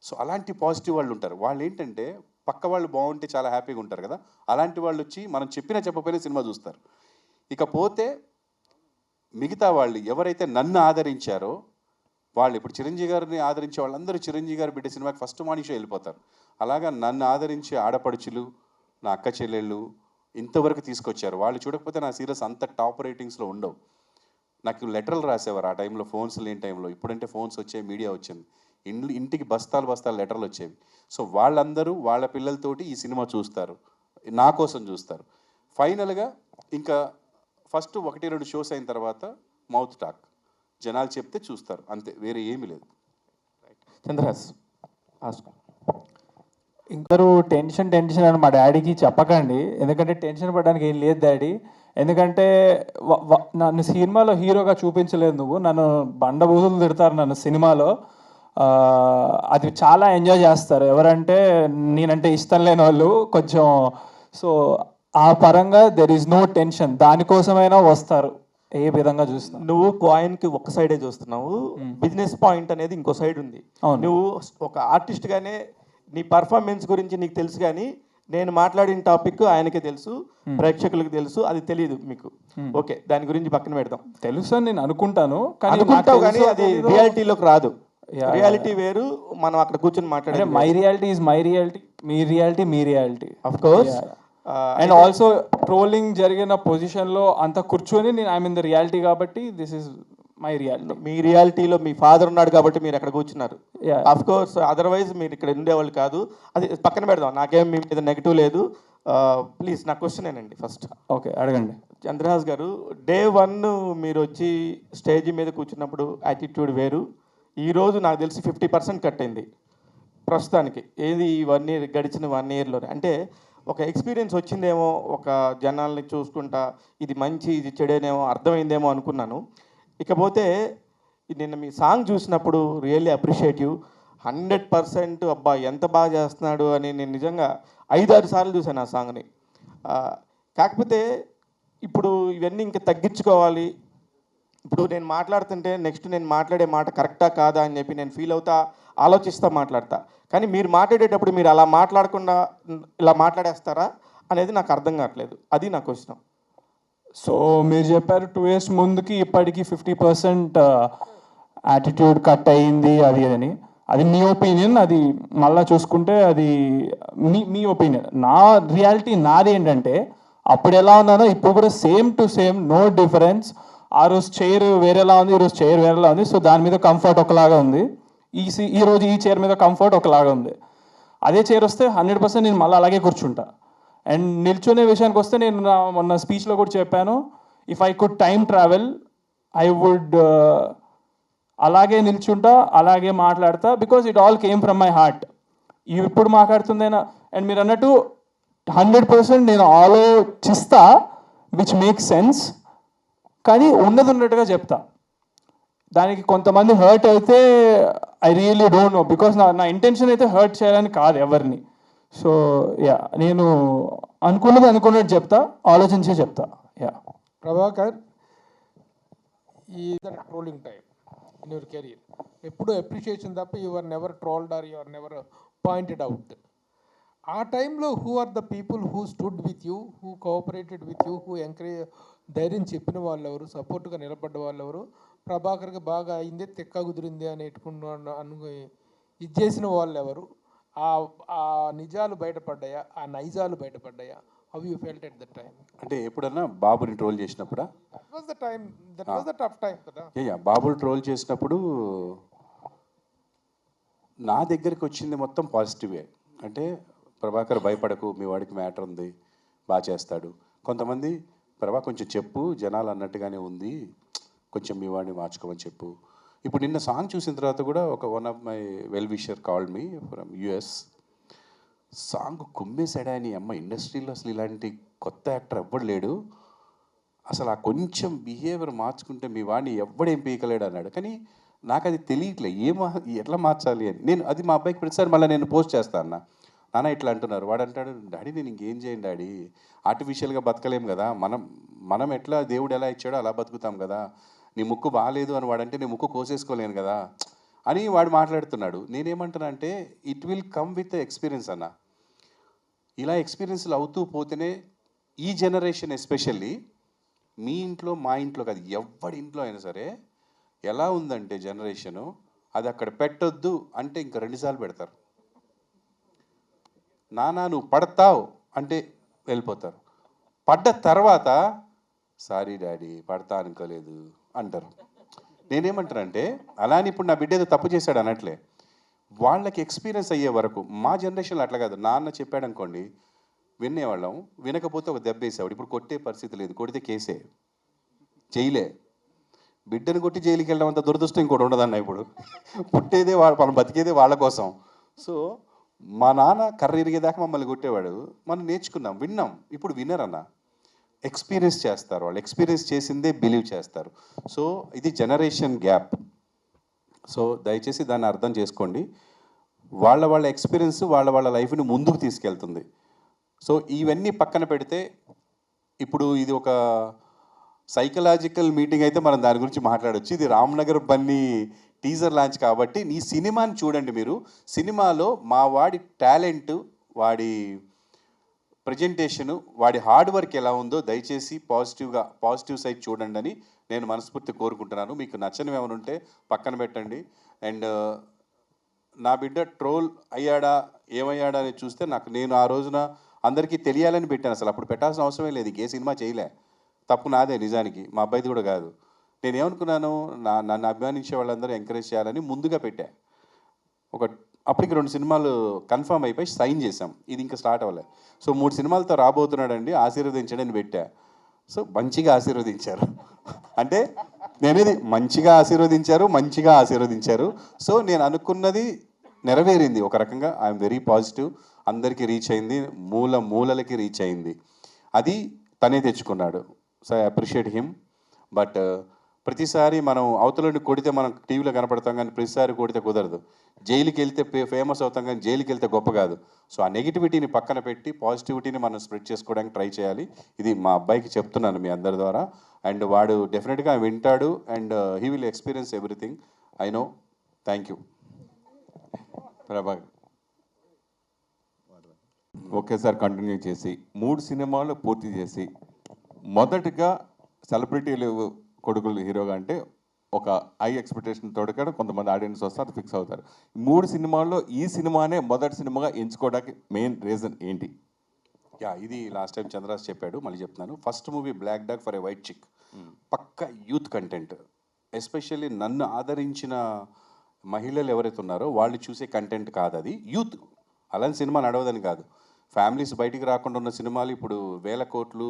సో అలాంటి పాజిటివ్ వాళ్ళు ఉంటారు. వాళ్ళు ఏంటంటే పక్క వాళ్ళు బాగుంటే చాలా హ్యాపీగా ఉంటారు కదా, అలాంటి వాళ్ళు వచ్చి మనం చెప్పినా చెప్పకపోయినా సినిమా చూస్తారు. ఇకపోతే మిగతా వాళ్ళు ఎవరైతే నన్ను ఆదరించారో వాళ్ళు, ఇప్పుడు చిరంజీవి గారిని ఆదరించే వాళ్ళందరూ చిరంజీవి గారి బిడ్డ సినిమాకి ఫస్ట్ మార్నింగ్ షో వెళ్ళిపోతారు. అలాగా నన్ను ఆదరించే ఆడపడుచులు, నా అక్క చెల్లెళ్ళు ఇంతవరకు తీసుకొచ్చారు. వాళ్ళు చూడకపోతే నా సీరియల్స్ అంత టాప్ రేటింగ్స్లో ఉండవు. నాకు లెటర్లు రాసేవారు ఆ టైంలో, ఫోన్స్ లేని టైంలో. ఇప్పుడంటే ఫోన్స్ వచ్చాయి, మీడియా వచ్చింది, ఇంటికి బస్తాలు బస్తాలు లెటర్లు వచ్చేవి. సో వాళ్ళందరూ వాళ్ళ పిల్లలతోటి ఈ సినిమా చూస్తారు, నా కోసం చూస్తారు. ఫైనల్గా ఇంకా ఫస్ట్ 1-2 షోస్ అయిన తర్వాత మౌత్ టాక్, జనాలు చెప్తే చూస్తారు, అంతే, వేరే ఏమీ లేదు. చంద్రహాస్ ఇంకరు టెన్షన్ అని మా డాడీకి చెప్పకండి, ఎందుకంటే టెన్షన్ పడడానికి ఏం లేదు డాడీ. ఎందుకంటే నన్ను సినిమాలో హీరోగా చూపించలేదు నువ్వు, నన్ను బండబూతులు తిడతారు నన్ను సినిమాలో. అది చాలా ఎంజాయ్ చేస్తారు ఎవరంటే నేనంటే ఇష్టం లేని వాళ్ళు కొంచెం. సో ఆ పరంగా దెర్ ఈజ్ నో టెన్షన్, దానికోసమైనా వస్తారు ఏ విధంగా చూస్తున్నా. నువ్వు కాయిన్కి ఒక సైడే చూస్తున్నావు, బిజినెస్ పాయింట్ అనేది ఇంకో సైడ్ ఉంది. నువ్వు ఒక ఆర్టిస్ట్గానే నీ పర్ఫార్మెన్స్ గురించి నీకు తెలుసు, కానీ నేను మాట్లాడిన టాపిక్ ఆయనకే తెలుసు, ప్రేక్షకులకు తెలుసు, అది తెలియదు మీకు. ఓకే, దాని గురించి పక్కన పెడదాం. తెలుసు అని నేను అనుకుంటాను, కానీ అది రియాలిటీలోకి రాదు. రియాలిటీ వేరు, మనం అక్కడ కూర్చొని మాట్లాడే my reality is my reality, మీ రియాలిటీ మీ reality of course. And also trolling జరిగిన పొజిషన్లో అంత కూర్చొని నేను ఐ మీన్ ద రియాలిటీ, కాబట్టి దిస్ ఇస్ మై రియాలిటీ. మీ రియాలిటీలో మీ ఫాదర్ ఉన్నాడు కాబట్టి మీరు అక్కడ కూర్చున్నారు. ఆఫ్ కోర్స్, అదర్వైజ్ మీరు ఇక్కడ ఉండేవాళ్ళు కాదు. అది పక్కన పెడదాం, నాకేం మీ మీద నెగిటివ్ లేదు. ప్లీజ్ నా క్వశ్చన్ ఏనండి ఫస్ట్. ఓకే, అడగండి. చంద్రహాస్ గారు, డే 1 మీరు వచ్చి స్టేజ్ మీద కూర్చున్నప్పుడు యాటిట్యూడ్ వేరు. ఈరోజు నాకు తెలిసి 50% కట్ అయింది ప్రస్తుతానికి. ఏది ఈ 1 ఇయర్, గడిచిన 1 ఇయర్లోనే. అంటే ఒక ఎక్స్పీరియన్స్ వచ్చిందేమో, ఒక జనాల్ని చూసుకుంటా ఇది మంచి ఇది చెడేనేమో అర్థమైందేమో అనుకున్నాను. ఇకపోతే నిన్న మీ సాంగ్ చూసినప్పుడు రియల్లీ అప్రిషియేటివ్ 100%. అబ్బా ఎంత బాగా చేస్తున్నాడు అని నేను నిజంగా 5-6 సార్లు చూశాను ఆ సాంగ్ని. కాకపోతే ఇప్పుడు ఇవన్నీ ఇంకా తగ్గించుకోవాలి. ఇప్పుడు నేను మాట్లాడుతుంటే నెక్స్ట్ నేను మాట్లాడే మాట కరెక్టా కాదా అని చెప్పి నేను ఫీల్ అవుతా, ఆలోచిస్తా మాట్లాడతా. కానీ మీరు మాట్లాడేటప్పుడు మీరు అలా మాట్లాడకుండా ఇలా మాట్లాడేస్తారా అనేది నాకు అర్థం కావట్లేదు. అది నా క్వశ్చన్. సో మీరు చెప్పారు 2 years ముందుకి ఇప్పటికి 50% యాటిట్యూడ్ కట్ అయ్యింది అది అని. అది మీ ఒపీనియన్, అది మళ్ళీ చూసుకుంటే అది మీ ఒపీనియన్. నా రియాలిటీ నాది ఏంటంటే అప్పుడు ఎలా ఉన్నానో ఇప్పుడు కూడా same to same, no difference. ఆ రోజు చైర్ వేరేలా ఉంది, ఈరోజు చైర్ వేరేలా ఉంది. సో దాని మీద కంఫర్ట్ ఒకలాగా ఉంది, ఈరోజు ఈ చైర్ మీద కంఫర్ట్ ఒకలాగా ఉంది. అదే చైర్ వస్తే 100% నేను మళ్ళీ అలాగే కూర్చుంటా. అండ్ నిల్చునే విషయానికి వస్తే నేను మొన్న స్పీచ్లో కూడా చెప్పాను, if I could time travel I would అలాగే నిల్చుంటా, అలాగే మాట్లాడతా, because it all came from my heart. ఇప్పుడు మాట్లాడుతుందైనా అండ్ మీరు అన్నట్టు 100% నేను ఆలోచిస్తా, విచ్ మేక్స్ సెన్స్. కానీ ఉన్నది ఉన్నట్టుగా చెప్తా. దానికి కొంతమంది హర్ట్ అయితే I really don't know, because నా ఇంటెన్షన్ అయితే హర్ట్ చేయాలని కాదు ఎవరిని. సో యా, నేను అనుకున్నట్టు చెప్తా, ఆలోచించే చెప్తా. యా ప్రభాకర్, ఈ trolling time in your career ఎప్పుడు అప్రిషియేషన్ తప్ప you are never trolled or you are never pointed out. ఆ టైంలో who are the people who stood with you, who cooperated with you, who encourage, ధైర్యం చెప్పిన వాళ్ళు ఎవరు, సపోర్ట్గా నిలబడ్డ వాళ్ళు ఎవరు, ప్రభాకర్కి బాగా అయింది తెక్క కుదిరింది అని ఇది చేసిన వాళ్ళు ఎవరు, ఆ నిజాలు బయటపడ్డాయా, ఆ నైజాలు బయటపడ్డాయా? How you felt at the time? అంటే ఎప్పుడన్నా బాబుని ట్రోల్ చేసినప్పుడా? That was the time, that was the tough time కదా. బాబుని ట్రోల్ చేసినప్పుడు నా దగ్గరికి వచ్చింది మొత్తం పాజిటివే. అంటే ప్రభాకర్ భయపడకు, మీ వాడికి మ్యాటర్ ఉంది, బాగా చేస్తాడు. కొంతమంది ప్రభా కొంచెం చెప్పు, జనాలు అన్నట్టుగానే ఉంది, కొంచెం మీ వాడిని మార్చుకోమని చెప్పు. ఇప్పుడు నిన్న సాంగ్ చూసిన తర్వాత కూడా one of my well wisher called me from US. Song కుమ్మేశాడా అని, అమ్మ ఇండస్ట్రీలో అసలు ఇలాంటి కొత్త యాక్టర్ ఎవ్వడు లేడు, అసలు ఆ కొంచెం బిహేవియర్ మార్చుకుంటే మీ వాడిని ఎవ్వడేం పీకలేడు అన్నాడు. కానీ నాకు అది తెలియట్లే ఎట్లా మార్చాలి అని. నేను అది మా అబ్బాయికి ప్రతిసారి మళ్ళీ నేను పోస్ట్ చేస్తాను, నాన్న ఇట్లా అంటున్నారు. వాడు అంటాడు, డాడీ నేను ఇంకేం చేయను డాడీ, ఆర్టిఫిషియల్గా బతకలేం కదా, మనం ఎట్లా దేవుడు ఎలా ఇచ్చాడో అలా బతుకుతాం కదా, నీ ముక్కు బాగాలేదు అని వాడంటే నీ ముక్కు కోసేసుకోలేను కదా అని వాడు మాట్లాడుతున్నాడు. నేనేమంటున్నా అంటే it will come with experience అన్న. ఇలా ఎక్స్పీరియన్స్లు అవుతూ పోతేనే ఈ జనరేషన్, ఎస్పెషల్లీ మీ ఇంట్లో మా ఇంట్లో కాదు, ఎవరి ఇంట్లో అయినా సరే ఎలా ఉందంటే జనరేషను, అది అక్కడ పెట్టొద్దు అంటే ఇంకా 2 సార్లు పెడతారు. నానా నువ్వు పడతావు అంటే వెళ్ళిపోతారు. పడ్డ తర్వాత సారీ డాడీ పడతా అనుకోలేదు అంటారు. నేనేమంటానంటే అలా అని ఇప్పుడు నా బిడ్డ ఏదో తప్పు చేశాడు అనట్లే, వాళ్ళకి ఎక్స్పీరియన్స్ అయ్యే వరకు. మా జనరేషన్లో అట్లా కాదు, నాన్న చెప్పాడు అనుకోండి వినేవాళ్ళం, వినకపోతే ఒక దెబ్బ వేసేవాడు. ఇప్పుడు కొట్టే పరిస్థితి లేదు, కొడితే కేసే, జైలే. బిడ్డను కొట్టి జైలుకి వెళ్ళడం అంత దురదృష్టం ఇంకోటి ఉండదన్న. ఇప్పుడు పుట్టేదే మనం బతికేదే వాళ్ళ కోసం. సో మా నాన్న కర్ర ఇరిగేదాకా మమ్మల్ని కొట్టేవాడు, మనం నేర్చుకున్నాం, విన్నాం. ఇప్పుడు వినరన్న, ఎక్స్పీరియన్స్ చేస్తారు. వాళ్ళు ఎక్స్పీరియన్స్ చేసిందే బిలీవ్ చేస్తారు. సో ఇది జనరేషన్ గ్యాప్. సో దయచేసి దాన్ని అర్థం చేసుకోండి. వాళ్ళ ఎక్స్పీరియన్స్ వాళ్ళ లైఫ్ని ముందుకు తీసుకెళ్తుంది. సో ఇవన్నీ పక్కన పెడితే ఇప్పుడు ఇది ఒక సైకలాజికల్ మీటింగ్ అయితే మనం దాని గురించి మాట్లాడవచ్చు. ఇది రామ్నగర్ బన్నీ టీజర్ లాంచ్ కాబట్టి ఈ సినిమాని చూడండి మీరు. సినిమాలో మా వాడి టాలెంట్, వాడి ప్రజెంటేషను, వాడి హార్డ్ వర్క్ ఎలా ఉందో దయచేసి పాజిటివ్ సైడ్ చూడండి అని నేను మనస్ఫూర్తి కోరుకుంటున్నాను. మీకు నచ్చనివి ఏమైనా ఉంటే పక్కన పెట్టండి. అండ్ నా బిడ్డ ట్రోల్ అయ్యాడా ఏమయ్యాడా అని చూస్తే నేను ఆ రోజున అందరికీ తెలియాలని పెట్టాను. అసలు అప్పుడు పెట్టాల్సిన అవసరమే లేదు, ఏ సినిమా చేయలే. తప్పు నాదే నిజానికి, మా అబ్బాయిది కూడా కాదు. నేనేమనుకున్నాను, నన్ను అభిమానించే వాళ్ళందరూ ఎంకరేజ్ చేయాలని ముందుగా పెట్టా. అప్పటికి 2 సినిమాలు కన్ఫర్మ్ అయిపోయి సైన్ చేసాం, ఇది ఇంకా స్టార్ట్ అవ్వలే. సో 3 సినిమాలతో రాబోతున్నాడండి, ఆశీర్వదించండి అని పెట్టా. సో మంచిగా ఆశీర్వదించారు. అంటే నేనేది మంచిగా ఆశీర్వదించారు. సో నేను అనుకున్నది నెరవేరింది ఒక రకంగా. I'm very positive. అందరికీ రీచ్ అయింది, మూలలకి రీచ్ అయింది. అది తనే తెచ్చుకున్నాడు. So I appreciate him. But ప్రతిసారి మనం అవతలని కొడితే మనం టీవీలో కనపడతాం, కానీ ప్రతిసారి కొడితే కుదరదు. జైలుకి వెళ్తే ఫేమస్ అవుతాం, కానీ జైలుకి వెళ్తే గొప్ప కాదు. సో ఆ నెగిటివిటీని పక్కన పెట్టి పాజిటివిటీని మనం స్ప్రెడ్ చేసుకోవడానికి ట్రై చేయాలి. ఇది మా అబ్బాయికి చెప్తున్నాను మీ అందరి ద్వారా. అండ్ వాడు డెఫినెట్గా వింటాడు and he will experience everything. I know. Thank you. Prabhakar ఒకేసారి కంటిన్యూ చేసి 3 సినిమాలు పూర్తి చేసి మొదటిగా సెలబ్రిటీలు కొడుకులు హీరోగా అంటే ఒక హై ఎక్స్పెక్టేషన్ తోడుగా కొంతమంది ఆడియన్స్ వస్తారు, ఫిక్స్ అవుతారు. 3 సినిమాల్లో ఈ సినిమానే మొదటి సినిమాగా ఎంచుకోవడానికి మెయిన్ రీజన్ ఏంటి? ఇది లాస్ట్ టైం చంద్రరాజ్ చెప్పాడు, మళ్ళీ చెప్తున్నాను. First movie black dog for a white chick, పక్క యూత్ కంటెంట్. ఎస్పెషల్లీ నన్ను ఆదరించిన మహిళలు ఎవరైతే ఉన్నారో వాళ్ళు చూసే కంటెంట్ కాదు, అది యూత్. అలాంటి సినిమా నడవదని కాదు. ఫ్యామిలీస్ బయటికి రాకుండా ఉన్న సినిమాలు ఇప్పుడు 1000 కోట్లు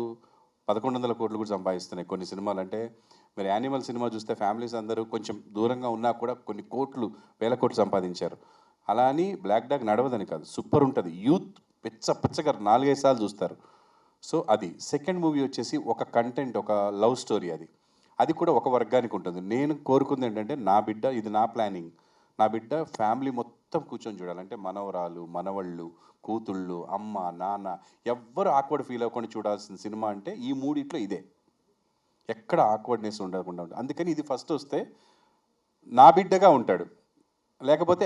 1100 కోట్లు కూడా సంపాదిస్తున్నాయి కొన్ని సినిమాలు. అంటే మీరు యానిమల్ సినిమా చూస్తే ఫ్యామిలీస్ అందరూ కొంచెం దూరంగా ఉన్నా కూడా కొన్ని కోట్లు 1000 కోట్లు సంపాదించారు. అలా అని బ్లాక్ డాగ్ నడవదని కాదు, సూపర్ ఉంటుంది. యూత్ పిచ్చగా 4-5 సార్లు చూస్తారు. సో అది. సెకండ్ మూవీ వచ్చేసి ఒక కంటెంట్, ఒక లవ్ స్టోరీ. అది కూడా ఒక వర్గానికి ఉంటుంది. నేను కోరుకుంది ఏంటంటే నా బిడ్డ, ఇది నా ప్లానింగ్, నా బిడ్డ ఫ్యామిలీ మొత్తం కూర్చొని చూడాలంటే మనవరాలు, మనవళ్ళు, కూతుళ్ళు, అమ్మ, నాన్న ఎవ్వరు ఆక్వర్డ్ ఫీల్ అవ్వకుండా చూడాల్సిన సినిమా అంటే ఈ మూడిట్లో ఇదే. ఎక్కడ ఆక్వర్డ్నెస్ ఉండకుండా ఉంటుంది. అందుకని ఇది ఫస్ట్ వస్తే నా బిడ్డగా ఉంటాడు, లేకపోతే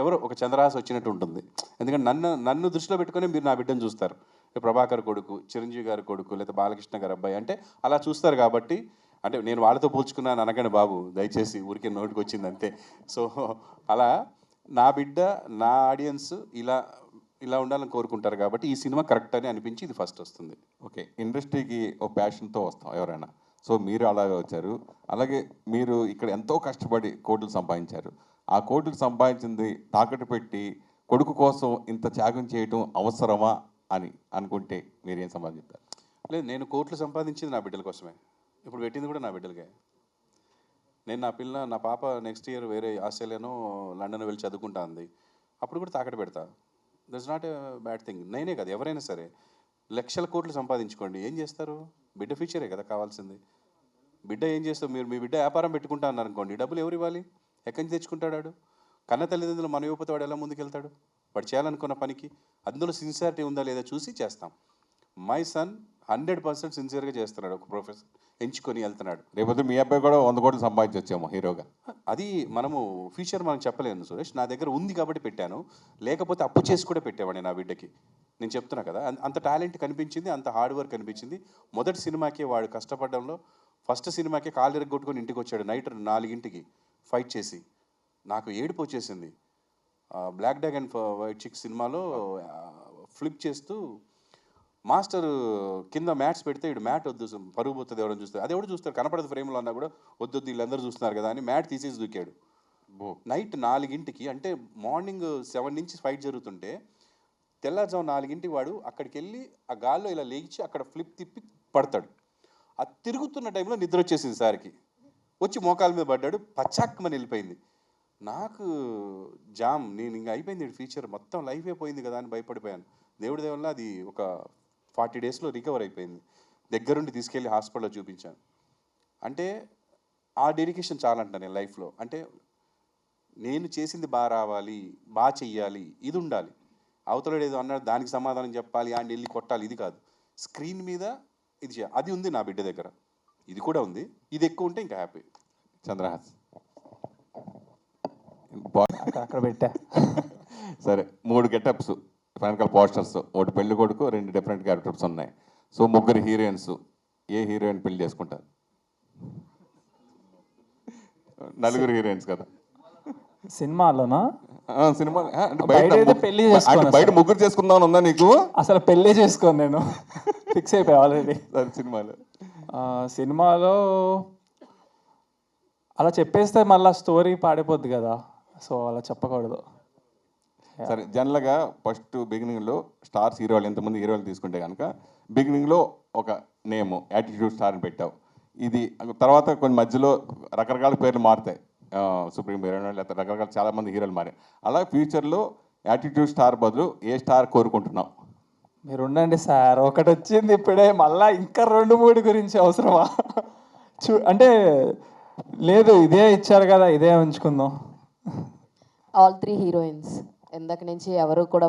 ఎవరో ఒక చంద్రహాస్ వచ్చినట్టు ఉంటుంది. ఎందుకంటే నన్ను దృష్టిలో పెట్టుకొని మీరు నా బిడ్డను చూస్తారు. ప్రభాకర్ కొడుకు, చిరంజీవి గారి కొడుకు, లేదా బాలకృష్ణ గారి అబ్బాయి అంటే అలా చూస్తారు. కాబట్టి అంటే నేను వాళ్ళతో పోల్చుకున్నాను అనగానే బాబు, దయచేసి ఊరికే నోటికి వచ్చింది అంతే. సో అలా నా బిడ్డ, నా ఆడియన్స్ ఇలా ఉండాలని కోరుకుంటారు. కాబట్టి ఈ సినిమా కరెక్ట్ అని అనిపించి ఇది ఫస్ట్ వస్తుంది. ఓకే, ఇండస్ట్రీకి ఒక ప్యాషన్తో వస్తాం ఎవరైనా. సో మీరు అలాగే వచ్చారు. అలాగే మీరు ఇక్కడ ఎంతో కష్టపడి కోట్లు సంపాదించారు. ఆ కోట్లు సంపాదించింది తాకట్టు పెట్టి కొడుకు కోసం ఇంత త్యాగం చేయటం అవసరమా అని అనుకుంటే మీరు ఏం సమాధానం చెప్తారు? లేదు, నేను కోట్లు సంపాదించింది నా బిడ్డల కోసమే. ఇప్పుడు పెట్టింది కూడా నా బిడ్డలకే. నేను నా పాప నెక్స్ట్ ఇయర్ వేరే ఆస్ట్రేలియానో లండన్ వెళ్ళి చదువుకుంటా ఉంది. అప్పుడు కూడా తాకట్టు పెడతా. That's not a bad thing. నేనే కదా, ఎవరైనా సరే లక్షల కోట్లు సంపాదించుకోండి, ఏం చేస్తారు? బిడ్డ ఫ్యూచరే కదా కావాల్సింది. బిడ్డ ఏం చేస్తారు? మీరు మీ బిడ్డ వ్యాపారం పెట్టుకుంటా అన్నారు అనుకోండి, డబ్బులు ఎవరు ఇవ్వాలి? ఎక్కడి నుంచి తెచ్చుకుంటాడు? కన్న తల్లిదండ్రులు మన ఇవ్వకపోతే వాడు ఎలా ముందుకెళ్తాడు? వాడు చేయాలనుకున్న పనికి అందులో సిన్సియారిటీ ఉందా లేదా చూసి చేస్తాం. మై సన్ 100% సిన్సియర్గా చేస్తున్నాడు, ఒక ప్రొఫెసర్ ఎంచుకొని వెళ్తున్నాడు. రేపొద్దు మీ అబ్బాయి కూడా 100 కోట్లు సంపాదించొచ్చేమో హీరోగా. అది మనము ఫ్యూచర్ మనం చెప్పలేను సురేష్. నా దగ్గర ఉంది కాబట్టి పెట్టాను, లేకపోతే అప్పు చేసి కూడా పెట్టేవాడిని నా బిడ్డకి. నేను చెప్తున్నా కదా, అంత టాలెంట్ కనిపించింది, అంత హార్డ్ వర్క్ కనిపించింది. మొదటి సినిమాకి వాడు కష్టపడడంలో, ఫస్ట్ సినిమాకి కాలు ఎరగొట్టుకొని ఇంటికి వచ్చాడు నైట్ 4ంటికి ఫైట్ చేసి. నాకు ఏడుపు వచ్చేసింది. బ్లాక్ డాగ్ అండ్ వైట్ చిక్ సినిమాలో ఫ్లిప్ చేస్తూ మాస్టర్ కింద మ్యాట్స్ పెడితే ఇడు మ్యాట్ వద్దు, పరుగు పోతుంది, ఎవరైనా చూస్తారు. అది ఎవరు చూస్తారు? కనపడదు ఫ్రేమ్లో అన్నా కూడా వద్దు వీళ్ళందరూ చూస్తున్నారు కదా అని మ్యాట్ తీసేసి దూకాడు. నైట్ 4ంటికి, అంటే మార్నింగ్ 7 నుంచి ఫైట్ జరుగుతుంటే తెల్లారుజాము 4ంటికి వాడు అక్కడికి వెళ్ళి ఆ గాల్లో ఇలా లేచి అక్కడ ఫ్లిప్ తిప్పి పడతాడు. ఆ తిరుగుతున్న టైంలో నిద్ర వచ్చేసింది సార్కి. వచ్చి మోకాల మీద పడ్డాడు, పచ్చాక్కమని వెళ్ళిపోయింది. నాకు జామ్, నేను ఇంకా అయిపోయింది ఫ్యూచర్ మొత్తం లైఫే పోయింది కదా అని భయపడిపోయాను. దేవుడి దేవుళ్ళ అది ఒక 40 డేస్లో రికవర్ అయిపోయింది. దగ్గరుండి తీసుకెళ్ళి హాస్పిటల్లో చూపించాను. అంటే ఆ డెడికేషన్ చాలంట నేను లైఫ్లో. అంటే నేను చేసింది బాగా రావాలి, బాగా చెయ్యాలి, ఇది ఉండాలి. అవతలడు ఏదో అన్నాడు దానికి సమాధానం చెప్పాలి, ఆయన వెళ్ళి కొట్టాలి, ఇది కాదు. స్క్రీన్ మీద ఇది చేయాలి. అది ఉంది నా బిడ్డ దగ్గర, ఇది కూడా ఉంది. ఇది ఎక్కువ ఉంటే ఇంకా హ్యాపీ. చంద్రహాస్ అక్కడ పెట్టా. సరే, 3 గెటప్స్ వెనకాల పోస్టర్స్, ఒకటి పెళ్లి కొడుకు, 2 డిఫరెంట్ క్యారెక్టర్స్ ఉన్నాయి. సో 3 హీరోయిన్స్, ఏ హీరోయిన్ పెళ్లి చేసుకుంటారు? 4 హీరోయిన్స్ కదా సినిమాలోనా? సినిమా పెళ్లి చేసుకోను, బయట 3 చేసుకుందామని ఉందా నీకు? అసలు పెళ్లి చేసుకోను, నేను ఫిక్స్ అయిపోయా ఆల్రెడీ. సినిమాలో అలా చెప్పేస్తే మళ్ళీ స్టోరీ పాడిపోద్ది కదా, సో అలా చెప్పకూడదు. సరే, జనరల్గా ఫస్ట్ బిగినింగ్లో స్టార్స్ హీరోలు, ఎంతమంది హీరోలు తీసుకుంటే కనుక బిగినింగ్లో ఒక నేము యాటిట్యూడ్ స్టార్ అని పెట్టావు. ఇది తర్వాత కొన్ని మధ్యలో రకరకాల పేర్లు మారుతాయి, సుప్రీం హీరోయిన్ లేకపోతే రకరకాల చాలామంది హీరోలు మారారు. అలా ఫ్యూచర్లో యాటిట్యూడ్ స్టార్ బదులు ఏ స్టార్ కోరుకుంటున్నావు? మీరు ఉండండి సార్, ఒకటి వచ్చింది ఇప్పుడే, మళ్ళా ఇంకా 2-3 గురించి అవసరమా? అంటే లేదు, ఇదే ఇచ్చారు కదా, ఇదే ఉంచుకుందాం. ఆల్ 3 హీరోయిన్స్ ఇందాక నుంచి ఎవరు కూడా